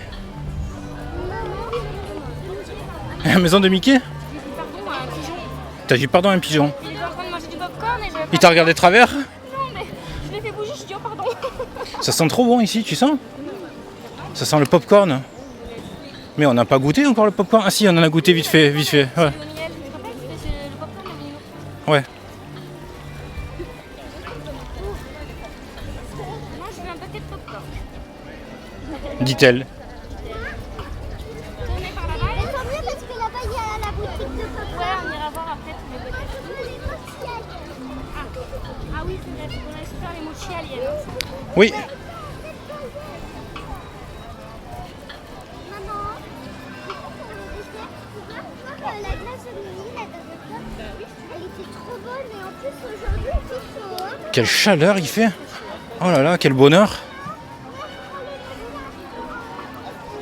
La maison de Mickey? Pardon, un pigeon. T'as dit pardon à un pigeon. Il était en train de manger du popcorn et je... Il t'a regardé de travers? Non, mais je l'ai fait bouger, je dis oh pardon. Ça sent trop bon ici, tu sens? Ça sent le popcorn. Mais on n'a pas goûté encore le popcorn. Ah si, on en a goûté vite fait. Ouais. Le miel, je me rappelle, c'était le popcorn de Mino. Ouais. Moi, je veux un paquet de popcorn. Dit-elle. Tournez par là-bas. Mais tant mieux parce que là-bas, il y a la boutique de Ouais, papa. on ira voir après tous les peut-être. Je veux les mochi aliens. Ah oui, c'est vrai, on a super les mochi aliens. Oui. Maman, tu vois, la glace de Mini, la dernière fois, elle était trop bonne. Et en plus, aujourd'hui, il fait chaud. Hein. Quelle chaleur il fait. Oh là là, quel bonheur.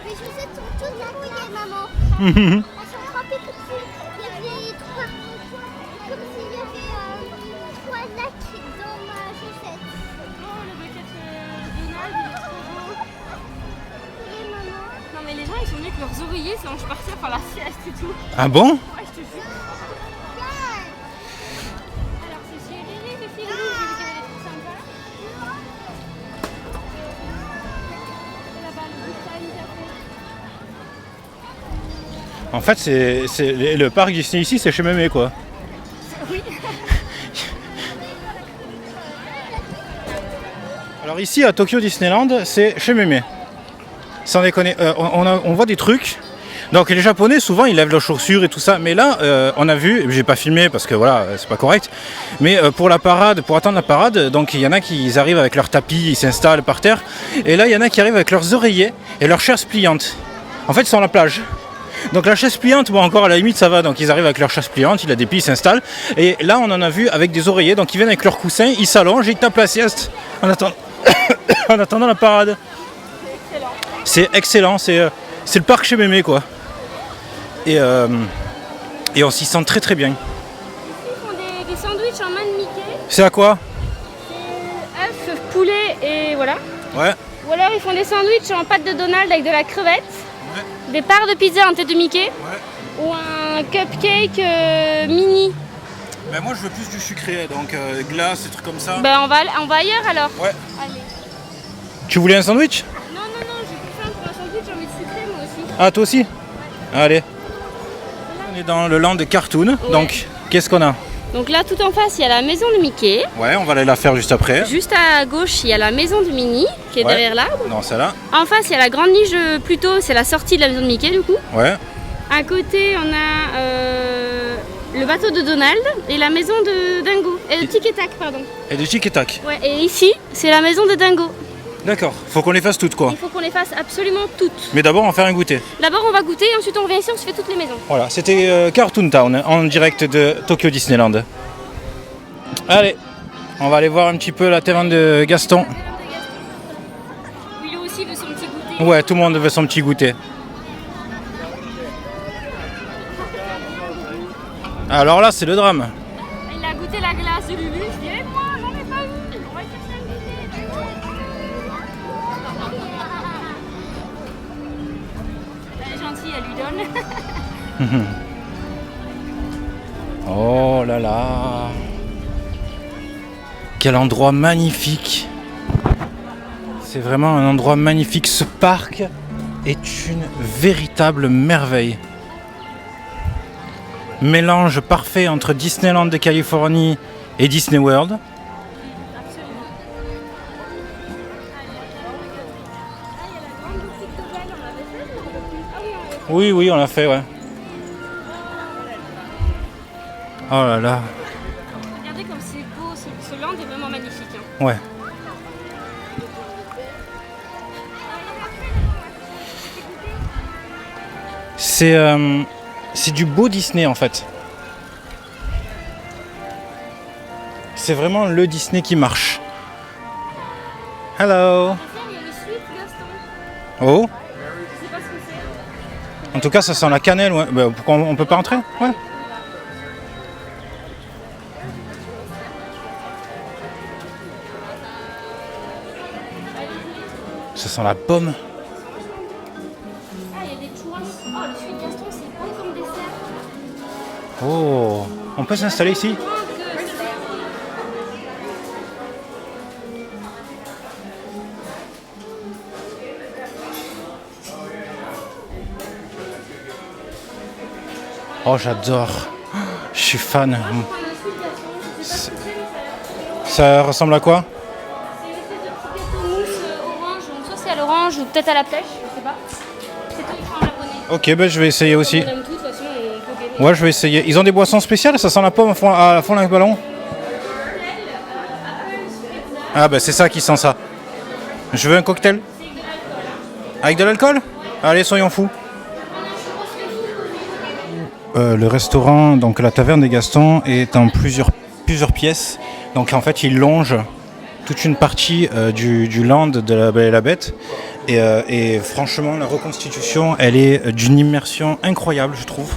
Les chaussettes sont toutes mouillées, maman. Elles sont trempées tout de suite. Il y avait trois, comme s'il y avait trois lacs dans ma chaussette. Oh, le bucket Donald, il est trop beau. Et maman, Non, mais les gens, ils sont venus avec leurs oreillers, c'est quand je partais faire la sieste et tout. Ah bon? Ouais, je te jure. Alors, c'est chez Riri, c'est Philou, j'ai vu qu'il y avait des trucs sympas. Et là-bas, le Good Time Café. En fait, c'est le parc Disney ici, c'est chez Mémé quoi. Oui. Alors ici à Tokyo Disneyland, c'est chez Mémé. Sans déconner, on voit des trucs. Donc les Japonais souvent ils lèvent leurs chaussures et tout ça, mais là on a vu, j'ai pas filmé parce que voilà c'est pas correct, mais pour la parade, pour attendre la parade, donc il y en a qui arrivent avec leur tapis, ils s'installent par terre, et là il y en a qui arrivent avec leurs oreillers et leurs chaises pliantes. En fait ils sont à la plage. Donc la chaise pliante, bon encore à la limite ça va, donc ils arrivent avec leur chaise pliante, il a des pieds, ils s'installent, et là on en a vu avec des oreillers, donc ils viennent avec leurs coussins, ils s'allongent et ils tapent la sieste en attendant la parade. C'est excellent, c'est le parc chez Mémé quoi. Et on s'y sent très très bien. Ils font des sandwich en main de Mickey. C'est à quoi? Œuf, poulet et voilà. Ouais. Ou alors ils font des sandwichs en pâte de Donald avec de la crevette. Des parts de pizza en tête de Mickey. Ou un cupcake mini. Ben moi je veux plus du sucré, donc glace, des trucs comme ça. Ben on va ailleurs alors. Ouais. Allez. Tu voulais un sandwich? Non, j'ai plus faim pour un sandwich, j'ai envie de sucré moi aussi. Ah, toi aussi? Allez. On est dans le land de Cartoon, donc qu'est-ce qu'on a? Donc là tout en face il y a la maison de Mickey. Ouais, on va aller la faire juste après. Juste à gauche il y a la maison de Minnie qui est derrière l'arbre. Non, celle-là. En face il y a la grande niche plutôt, c'est la sortie de la maison de Mickey du coup. Ouais. À côté on a le bateau de Donald et la maison de Dingo. Et de Tic et Tac pardon. Et de tic et tac. Ouais, et ici c'est la maison de Dingo. D'accord, faut qu'on les fasse toutes quoi. Il faut qu'on les fasse absolument toutes. Mais d'abord on va faire un goûter. D'abord on va goûter et ensuite on revient ici, on se fait toutes les maisons. Voilà, c'était Cartoon Town en direct de Tokyo Disneyland. Allez, on va aller voir un petit peu la taverne de Gaston. Lui aussi veut son petit goûter. Ouais, tout le monde veut son petit goûter. Alors là, c'est le drame. Il a goûté la glace de Lulu, je dis mais moi j'en ai pas eu. On va chercher un goûter. Elle est gentille, elle lui donne. Oh là là. Quel endroit magnifique. C'est vraiment un endroit magnifique. Ce parc est une véritable merveille. Mélange parfait entre Disneyland de Californie et Disney World. Oui, on l'a fait, ouais. Oh là là. Regardez comme c'est beau, ce land est vraiment magnifique. Hein. Ouais. C'est du beau Disney en fait. C'est vraiment le Disney qui marche. Hello. Il y a le sweet Gaston. Oh. Je sais pas ce que c'est. En tout cas, ça sent la cannelle. Ouais. Bah, pourquoi on peut pas entrer? Ouais. Ça sent la pomme. Ah, il y a des churros. Oh, le sweet Gaston, c'est bon comme dessert. Oh. On peut s'installer ici? Oh, j'adore. Je suis fan. Ça ressemble à quoi? C'est une espèce de petit gâteau mousse orange, donc soit c'est à l'orange ou peut-être à la pêche, je sais pas. C'est tout écrit en japonais. Ok, ben je vais essayer aussi. On aime tout, de toute façon, on peut gagner. Ouais, je vais essayer. Ils ont des boissons spéciales, ça sent la pomme à fond avec le ballon. Ah bah c'est ça qui sent ça. Je veux un cocktail. Avec de l'alcool? Allez, soyons fous. Le restaurant, donc la taverne des Gastons, est en plusieurs pièces. Donc en fait, il longe toute une partie du land de la Belle et la Bête. Et franchement, la reconstitution, elle est d'une immersion incroyable, je trouve.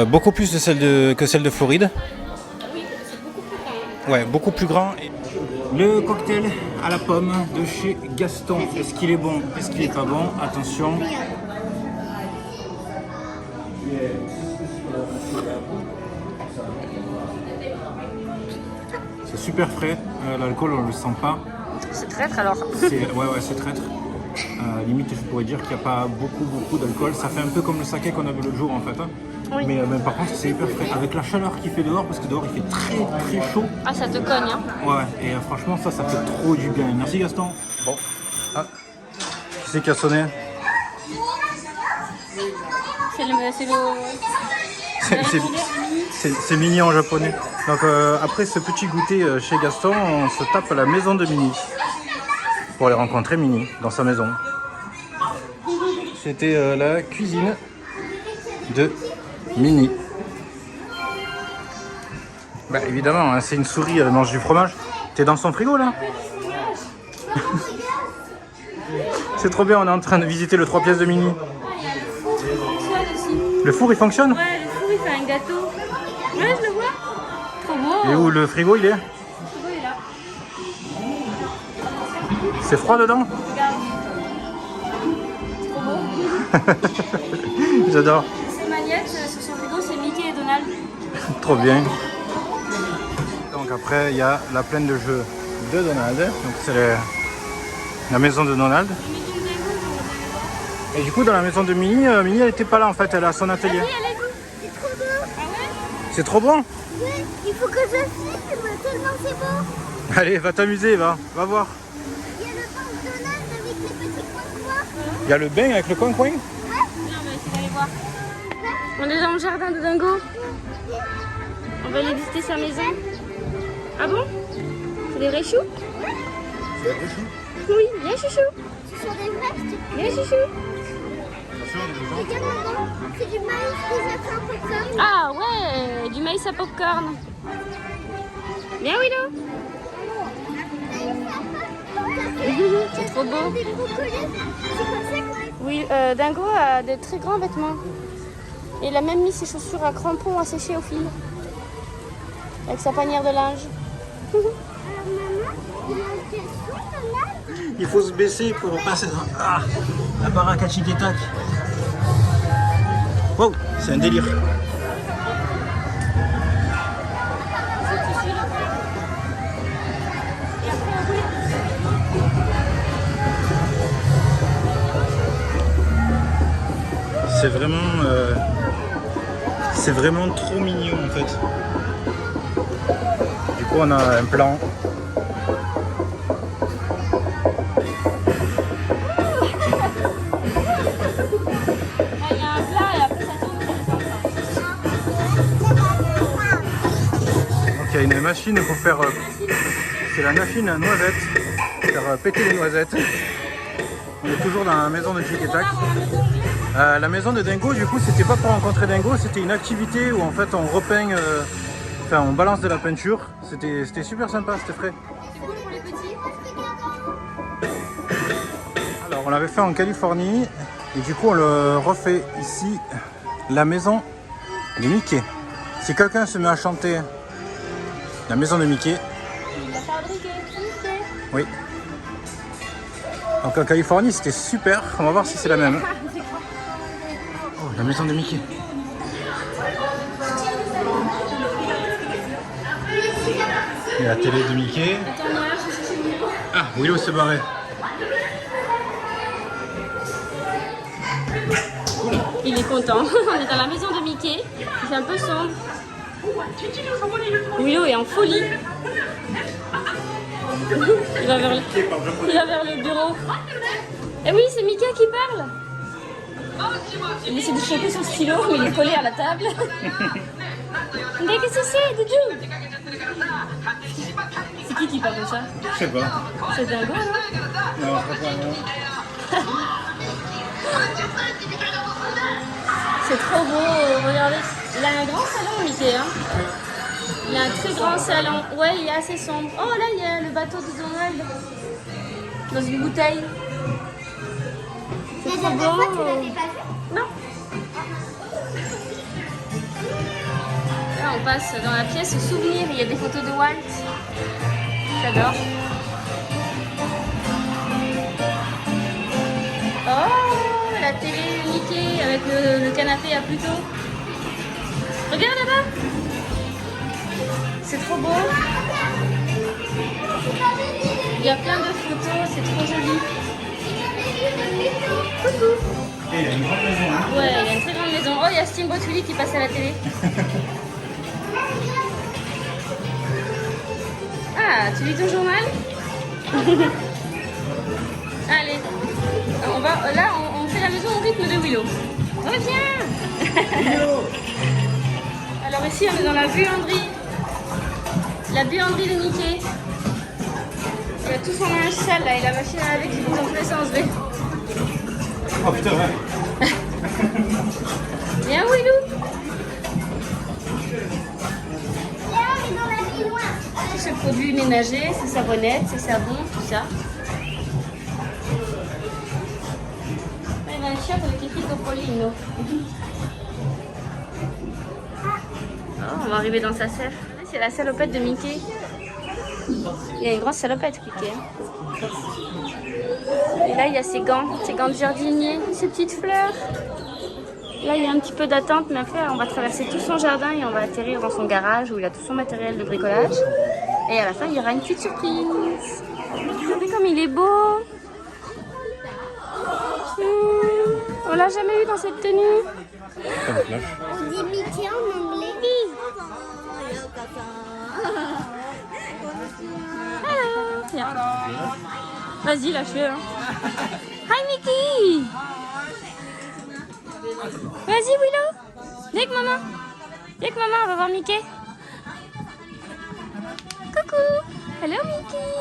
Beaucoup plus que celle de Floride. Oui, c'est beaucoup plus grand. Ouais, beaucoup plus grand. Le cocktail à la pomme de chez Gaston. Est-ce qu'il est bon? Est-ce qu'il est pas bon? Attention. C'est super frais. L'alcool, on le sent pas. C'est traître alors. Ouais, c'est traître. Limite, je pourrais dire qu'il n'y a pas beaucoup d'alcool. Ça fait un peu comme le saké qu'on avait l'autre jour en fait. Hein. Oui. Mais par contre, c'est hyper frais. Avec la chaleur qu'il fait dehors, parce que dehors il fait très chaud. Ah, ça te cogne, hein. Ouais, et franchement, ça fait trop du bien. Merci Gaston. Bon. Ah. Qui c'est qui a sonné? C'est Minnie en japonais. Donc après ce petit goûter chez Gaston, on se tape la maison de Minnie. Pour aller rencontrer Minnie dans sa maison. C'était la cuisine de Minnie. Bah évidemment, hein, c'est une souris, elle mange du fromage. T'es dans son frigo là? C'est trop bien, on est en train de visiter le 3 pièces de Minnie. Le four il fonctionne? Ouais, le four il fait un gâteau. Ouais, je le vois. Trop beau. Et où le frigo il est? Le frigo est là. C'est froid dedans? Regarde. Trop beau. J'adore. Ces magnettes sur son frigo, c'est Mickey et Donald. Trop bien. Donc après il y a la plaine de jeux de Donald. Donc c'est la maison de Donald. Et du coup dans la maison de Minnie, Minnie elle était pas là en fait, elle a son atelier. C'est trop beau. Ah ouais? C'est trop bon. Ouais, il faut que je filme tellement c'est beau. Allez, va t'amuser, va voir. Il y a le banc Donald avec les petits coins. Il y a le bain avec le coin-coin. Viens, on va essayer d'aller voir. On est dans le jardin de Dingo. On va aller visiter sa maison. Ah bon? C'est des vrais choux? Oui, viens chouchou. Ce sont des vrais. Viens chouchou. Regarde là-dedans, c'est du maïs déjà fait un peu comme. Ah ouais, du maïs à popcorn. Viens Willow. C'est trop beau. Des brocolis, c'est comme ça qu'on les Oui, Dingo a de très grands vêtements. Et il a même mis ses chaussures à crampons à sécher au fil. Avec sa panière de linge. Alors maman, il a quel son Donald? Il faut se baisser pour passer dans la baraque à Tic et Tac. Wow, c'est un délire. C'est vraiment trop mignon en fait. Du coup on a un plan. Il y a un plat et après ça tourne. Donc il y a une machine pour faire... c'est la machine à noisettes. Pour faire péter les noisettes. On est toujours dans la maison de Tic et Tac. La maison de Dingo, du coup, c'était pas pour rencontrer Dingo, c'était une activité où en fait on repeint, enfin on balance de la peinture. C'était super sympa, c'était frais. C'est cool pour les petits. Alors on l'avait fait en Californie et du coup on le refait ici, la maison de Mickey. Si quelqu'un se met à chanter la maison de Mickey, Il l'a fabriqué. oui. Donc en Californie c'était super, on va voir si c'est la même. Oh, la maison de Mickey. Et la télé de Mickey. Ah, Willow s'est barré. Il est content. On est dans la maison de Mickey. Il fait un peu sombre. Willow est en folie. Il va vers le bureau. Eh oui, c'est Mickey qui parle. Il essaie de choper son stylo, mais il est collé à la table. Mais qu'est-ce que c'est, Doudou? C'est qui parle comme ça? Je sais pas. C'est Dingo, non? Non, je crois pas, non. C'est trop beau, regardez. Il a un grand salon, Mickey. Hein. Il a un très grand salon. Ouais, il est assez sombre. Oh, là, il y a le bateau de Donald. Dans une bouteille. C'est trop beau. Tu l'avais pas vu? Non. Là, on passe dans la pièce souvenir. Il y a des photos de Walt. J'adore. Oh, la télé Mickey avec le canapé à Pluto. Regarde là-bas. C'est trop beau. Il y a plein de photos, c'est trop joli. Coucou. Et il y a une grande maison, hein. Ouais, il y a une très grande maison. Oh, il y a Steamboat Willie qui passe à la télé. Ah, tu lis ton journal? Allez, là, on fait la maison au rythme de Willow. Reviens. Alors ici, on est dans la buanderie. La buanderie de Mickey. Il y a tout son linge sale là et la machine à laver qui bouge dans tous les sens. Oh putain, ouais. Viens Willou. Tous ces produits ménagers, ces savonnettes, ces savons, tout ça. Il y a un chiotte avec les fils de Pauline. Oh, on va arriver dans sa serre. c'est la salopette de Mickey. Il a une grosse salopette, Mickey. Et là, il y a ses gants de jardinier, ses petites fleurs. Là, il y a un petit peu d'attente, mais après, on va traverser tout son jardin et on va atterrir dans son garage où il a tout son matériel de bricolage. Et à la fin, il y aura une petite surprise. Regardez comme il est beau. On l'a jamais eu dans cette tenue. On dit Mickey en anglais. Hello. Tiens. Vas-y, lâche-le. Hein. Hi Mickey. Vas-y Willow. Viens avec maman. Viens avec maman, on va voir Mickey. Coucou. Hello Mickey.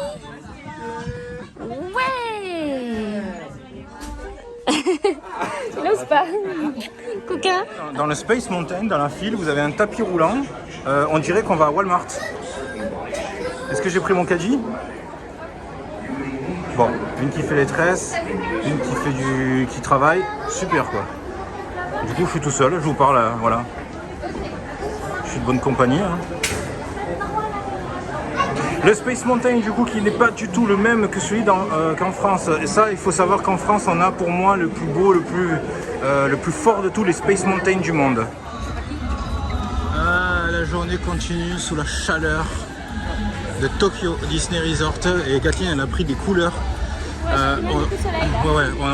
Ouais. Il n'ose pas. Coquin. Dans le Space Mountain, dans la file, vous avez un tapis roulant. On dirait qu'on va à Walmart. Est-ce que j'ai pris mon caddie? Bon, une qui fait les tresses, une qui travaille. Super quoi. Du coup, je suis tout seul, je vous parle, voilà. Je suis de bonne compagnie. Hein. Le Space Mountain, du coup, qui n'est pas du tout le même que celui qu'en France. Et ça, il faut savoir qu'en France, on a pour moi le plus beau, le plus fort de tous les Space Mountain du monde. La journée continue sous la chaleur de Tokyo Disney Resort. Et Kathleen, elle a pris des couleurs.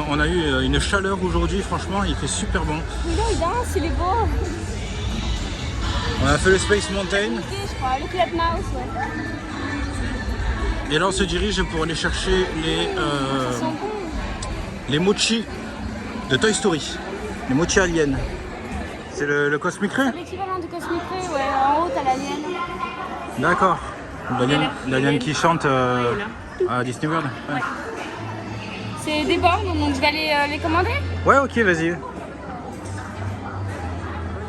On a eu une chaleur aujourd'hui, franchement, il fait super bon. Oui, il danse, il est beau. On a fait le Space Mountain. Je crois, le Club Mouse, ouais. Et là on se dirige pour aller chercher les mochi de Toy Story. Les mochi aliens. C'est le Cosmic Ray? C'est l'équivalent du Cosmic Ray, ouais. En haut t'as l'alien. D'accord. L'alien qui chante à Disney World. Ouais. C'est des bornes, donc je vais aller les commander. Ouais, ok, vas-y.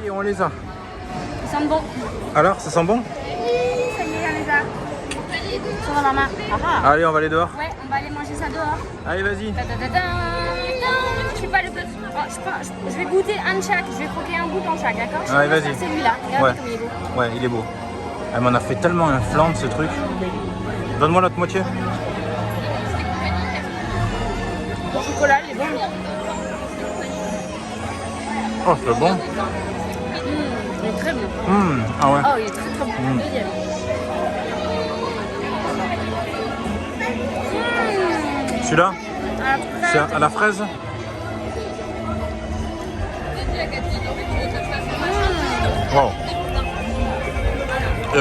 Oui, on les a. Ils sentent bon. Alors, ça sent bon? Oui, ça y est, on les a. Ils sont dans ma main. Ah. Allez, on va aller dehors. Ouais, on va aller manger ça dehors. Allez, vas-y. Je sais pas le petit. Oh, je vais goûter un de chaque. Je vais croquer un bout en chaque, d'accord? Allez, vas-y. C'est celui-là. Regarde Ouais. comme il est beau. Ouais, il est beau. Elle m'en a fait tellement un flan de ce truc. Donne-moi l'autre moitié. Le chocolat, il est bon. Oh, c'est bon. Il est très bon. Ah ouais. Oh, il est très très bon. Deuxième. Celui-là, Ah, c'est à la fraise. Wow.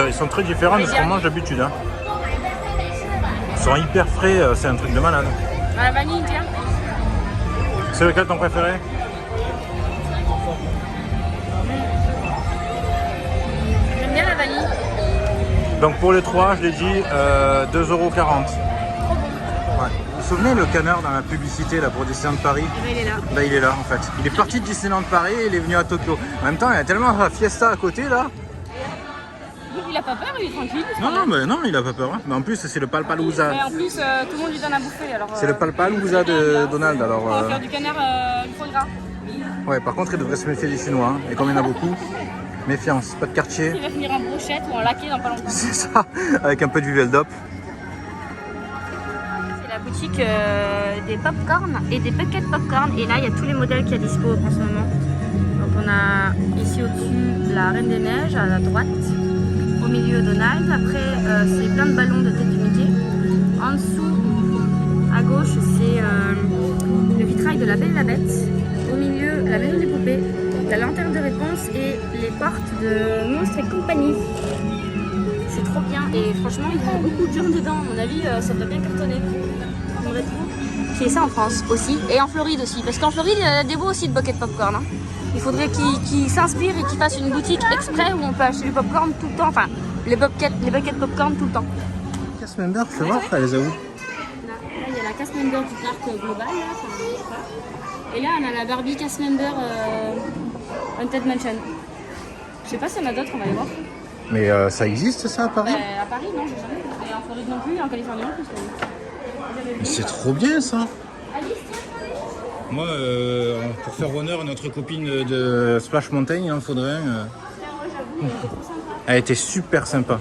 Ils sont très différents de ce qu'on mange d'habitude. Hein. Ils sont hyper frais, c'est un truc de malade. à la vanille, tiens. C'est lequel ton préféré? J'aime bien la vanille. Donc pour les trois, je l'ai dit, 2,40 €. Ouais. Vous vous souvenez le canard dans la publicité là, pour Disneyland Paris? Et il est là. Là il est là en fait. Il est parti de Disneyland Paris et il est venu à Tokyo. En même temps, il y a tellement la fiesta à côté là. Il a pas peur, il est tranquille. Non, il a pas peur. Hein. Mais en plus, c'est le Palpalooza. Mais en plus, tout le monde lui donne à bouffer. Alors, C'est le Palpalooza de Donald. Alors, on va faire du canard une fois gras. ouais, par contre, il devrait se méfier des Chinois. Hein. Et comme il y en a beaucoup, méfiance, pas de quartier. Il va finir en brochette ou en laqué dans pas longtemps. C'est ça, avec un peu de Viveldop. C'est la boutique des popcorn et des buckets popcorn. Et là, il y a tous les modèles qu'il y a dispo en ce moment. Donc, on a ici au-dessus la Reine des Neiges à la droite. Au milieu Donald, après c'est plein de ballons de tête de Mickey. En dessous, à gauche, c'est le vitrail de la Belle et la Bête. Au milieu, la maison des poupées, la lanterne de réponse et les portes de Monstres et compagnie. C'est trop bien et franchement, il y a beaucoup de gens dedans. À mon avis, ça doit bien cartonner. J'aimerais trop. C'est ça en France aussi et en Floride aussi. Parce qu'en Floride, il y a des beaux aussi de buckets popcorn. Hein. Il faudrait qu'ils s'inspirent et qu'ils fassent une boutique exprès où on peut acheter du popcorn tout le temps. Enfin, les buckets popcorn tout le temps. Casse-member, fais voir, elle les a où? Là, il y a la cast member du parc global. Là, et là, on a la Barbie cast member Haunted Mansion. Je sais pas s'il y en a d'autres, on va les voir. Mais ça existe ça à Paris? À Paris, non, j'ai jamais vu. Et en Floride non plus, et en Californie non plus. Mais c'est trop bien ça! Alice, tiens. Moi, pour faire honneur à notre copine de Splash Mountain, il en faudrait. Moi, j'avoue, il est trop sympa. Elle était super sympa.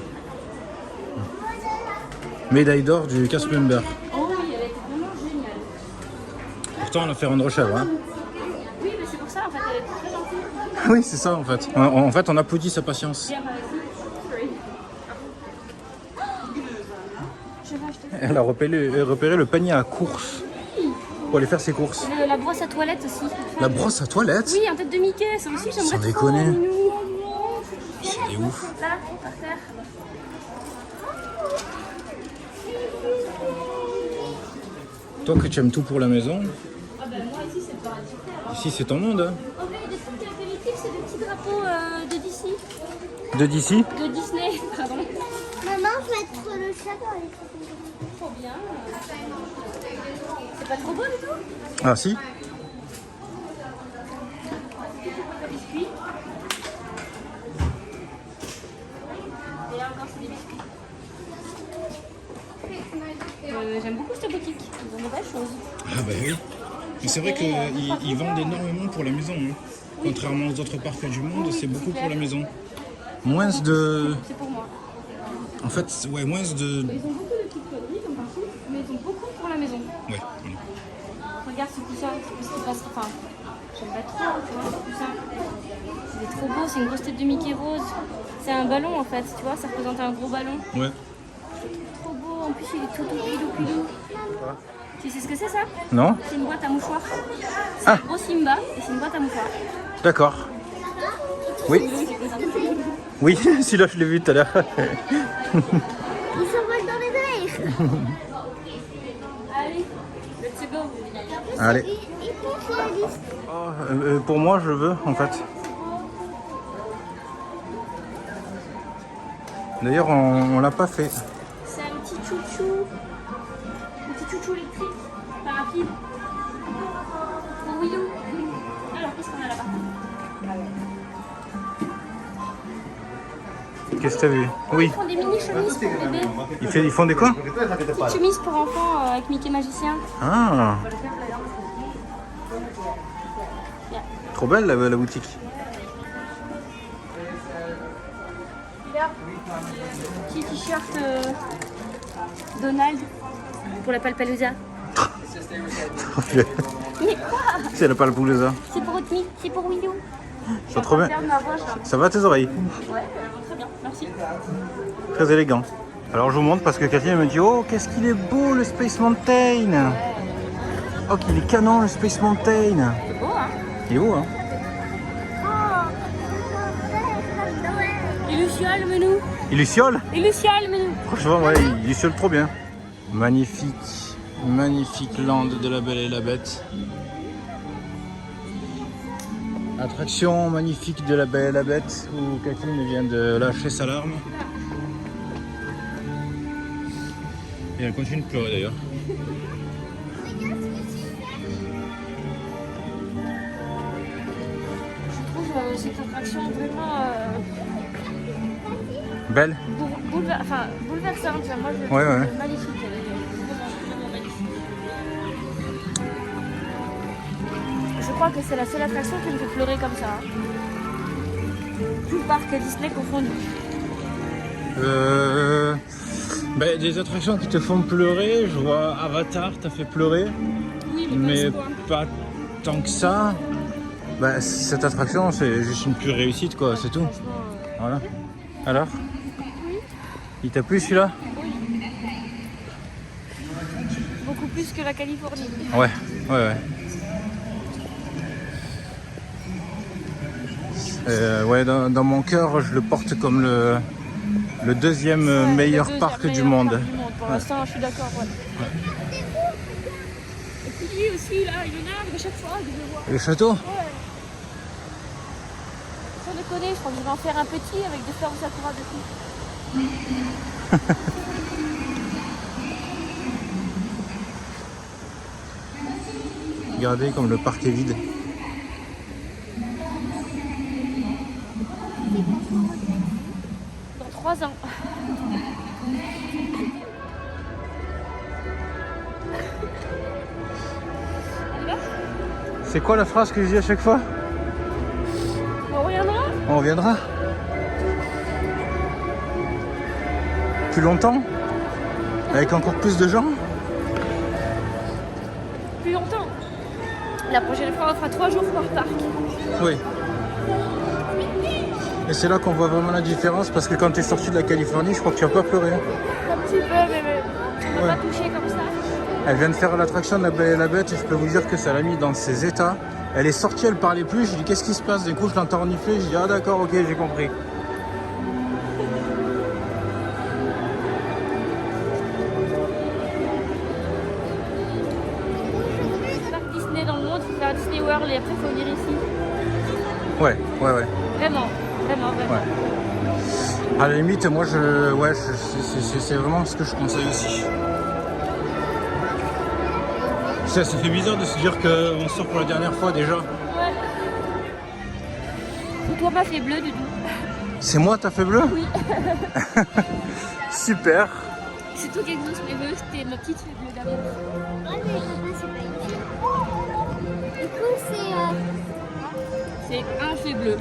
Médaille d'or du Casper Member. Oh oui, elle était vraiment géniale. Pourtant, on a fait rendre chèvre. Hein. Oui, mais c'est pour ça, en fait, elle est très gentille. Oui, c'est ça en fait. En fait, on applaudit sa patience. Bien, sorry. Je vais acheter. Elle a repéré le panier à courses pour aller faire ses courses. La brosse à toilette aussi. La brosse à toilette? Oui, en tête de Mickey, ça aussi, j'aimerais Sans trop. déconner. Minou. C'est ouf. Là, par terre. Toi que tu aimes tout pour la maison, Ah ben moi ici c'est le paradis sur terre. ici c'est ton monde. Hein. Oh mais des trucs apéritifs, c'est des petits drapeaux de Disney. De d'ici? De Disney, pardon. Maman, je vais mettre le chat dans les trucs. Trop bien. C'est pas trop beau du tout? Ah si? Biscuits. Et là encore c'est des biscuits. J'aime beaucoup cette boutique, ils ont de belles choses. Ah bah oui. Mais c'est vrai qu'ils vendent énormément pour la maison. Hein. Contrairement aux autres parcs du monde, c'est beaucoup pour la maison. Moins de... C'est pour moi. En fait, ouais, moins de... Ils ont beaucoup de petites conneries comme partout, mais ils ont beaucoup pour la maison. Ouais, Regarde ce coussin, ce qui passe. Enfin, j'aime pas trop, tu vois, ce coussin. Il est trop beau, c'est une grosse tête de Mickey rose. C'est un ballon en fait, tu vois, ça représente un gros ballon. ouais. Trop beau, en plus il est tout pilou. Tu sais ce que c'est ça? Non? C'est une boîte à mouchoirs. C'est Ah. un gros Simba et c'est une boîte à mouchoirs. D'accord. Oui. Oui, celui-là je l'ai vu tout à l'heure. Ils s'envolent dans les airs. Allez, let's go. Allez. Ils font la liste. Oh, pour moi, je veux en fait. D'ailleurs, on l'a pas fait. C'est un petit chouchou. Un petit chouchou électrique. Parapluie. Pour Willow. Alors, qu'est-ce qu'on a là-bas? Qu'est-ce que t'as vu? Oui. Ils font des mini chemises pour bébé. Ils font des quoi? Des chemises pour enfants avec Mickey Magicien. Ah. Trop belle la boutique. Petit t-shirt Donald pour la Palpalooza. Mais quoi? C'est la Palpalooza. C'est pour Otmi, c'est pour Willow. C'est trop bien. Regarde ma voix, là. Ça va tes oreilles? Ouais, très bien, merci. Très élégant. Alors je vous montre parce que Catherine me dit oh qu'est-ce qu'il est beau le Space Mountain. Oh qu'il est canon le Space Mountain. C'est beau, hein? Il est beau hein. Et Luciole, Menou. Il luciole. Et Luciole, Menou. Franchement ouais il luciole trop bien. Magnifique. Magnifique land de la Belle et la Bête. Attraction magnifique de la Belle et la Bête où Catherine vient de lâcher sa larme. Et elle continue de pleurer d'ailleurs. Je trouve cette attraction vraiment Belle. bouleversante. Moi, je Ouais, trouve ouais. magnifique. Elle est vraiment magnifique. Je crois que c'est la seule attraction qui me fait pleurer comme ça. Tout parc Disney confondu. Des attractions qui te font pleurer, je vois Avatar t'a fait pleurer, Oui, mais quoi. pas tant que ça. Cette attraction c'est juste une pure réussite quoi, c'est tout. Voilà. Alors? Il t'a plu celui-là? Beaucoup plus que la Californie. Ouais. Ouais, dans mon cœur, je le porte comme le deuxième meilleur parc du monde. Pour l'instant, je suis d'accord. Ouais. Et puis lui aussi, là, il énerve à chaque fois que je le vois. Le château? Ouais. Sans déconner, je crois que je vais en faire un petit avec des fleurs de sakura dessus. Regardez comme le parc est vide. Dans 3 ans. C'est quoi la phrase que je dis à chaque fois? On reviendra. On reviendra. plus longtemps? Avec encore plus de gens? Plus longtemps. La prochaine fois, on fera 3 jours par parc. Oui. Et c'est là qu'on voit vraiment la différence parce que quand tu es sorti de la Californie, je crois que tu n'as pas pleuré. Un petit peu, mais on m'a pas touché comme ça. Elle vient de faire l'attraction de la Belle et la Bête et je peux vous dire que ça l'a mis dans ses états. Elle est sortie, elle parlait plus, je dis qu'est-ce qui se passe? Du coup je l'entends renifler, je dis ah d'accord, ok, j'ai compris. Parc Disney dans le monde, il faut faire Disney World et après il faut venir ici. Ouais. Vraiment. Ouais. À la limite, moi c'est vraiment ce que je conseille aussi. Ça fait bizarre de se dire qu'on sort pour la dernière fois déjà. Ouais. Et toi, pas fait bleu du tout. C'est moi, t'as fait bleu? Oui. Super. C'est toi qui exauce mes vœux, c'était ma petite fée bleue derrière. Ouais, mais papa, c'est pas une fille. Du coup, c'est... C'est un fait bleu.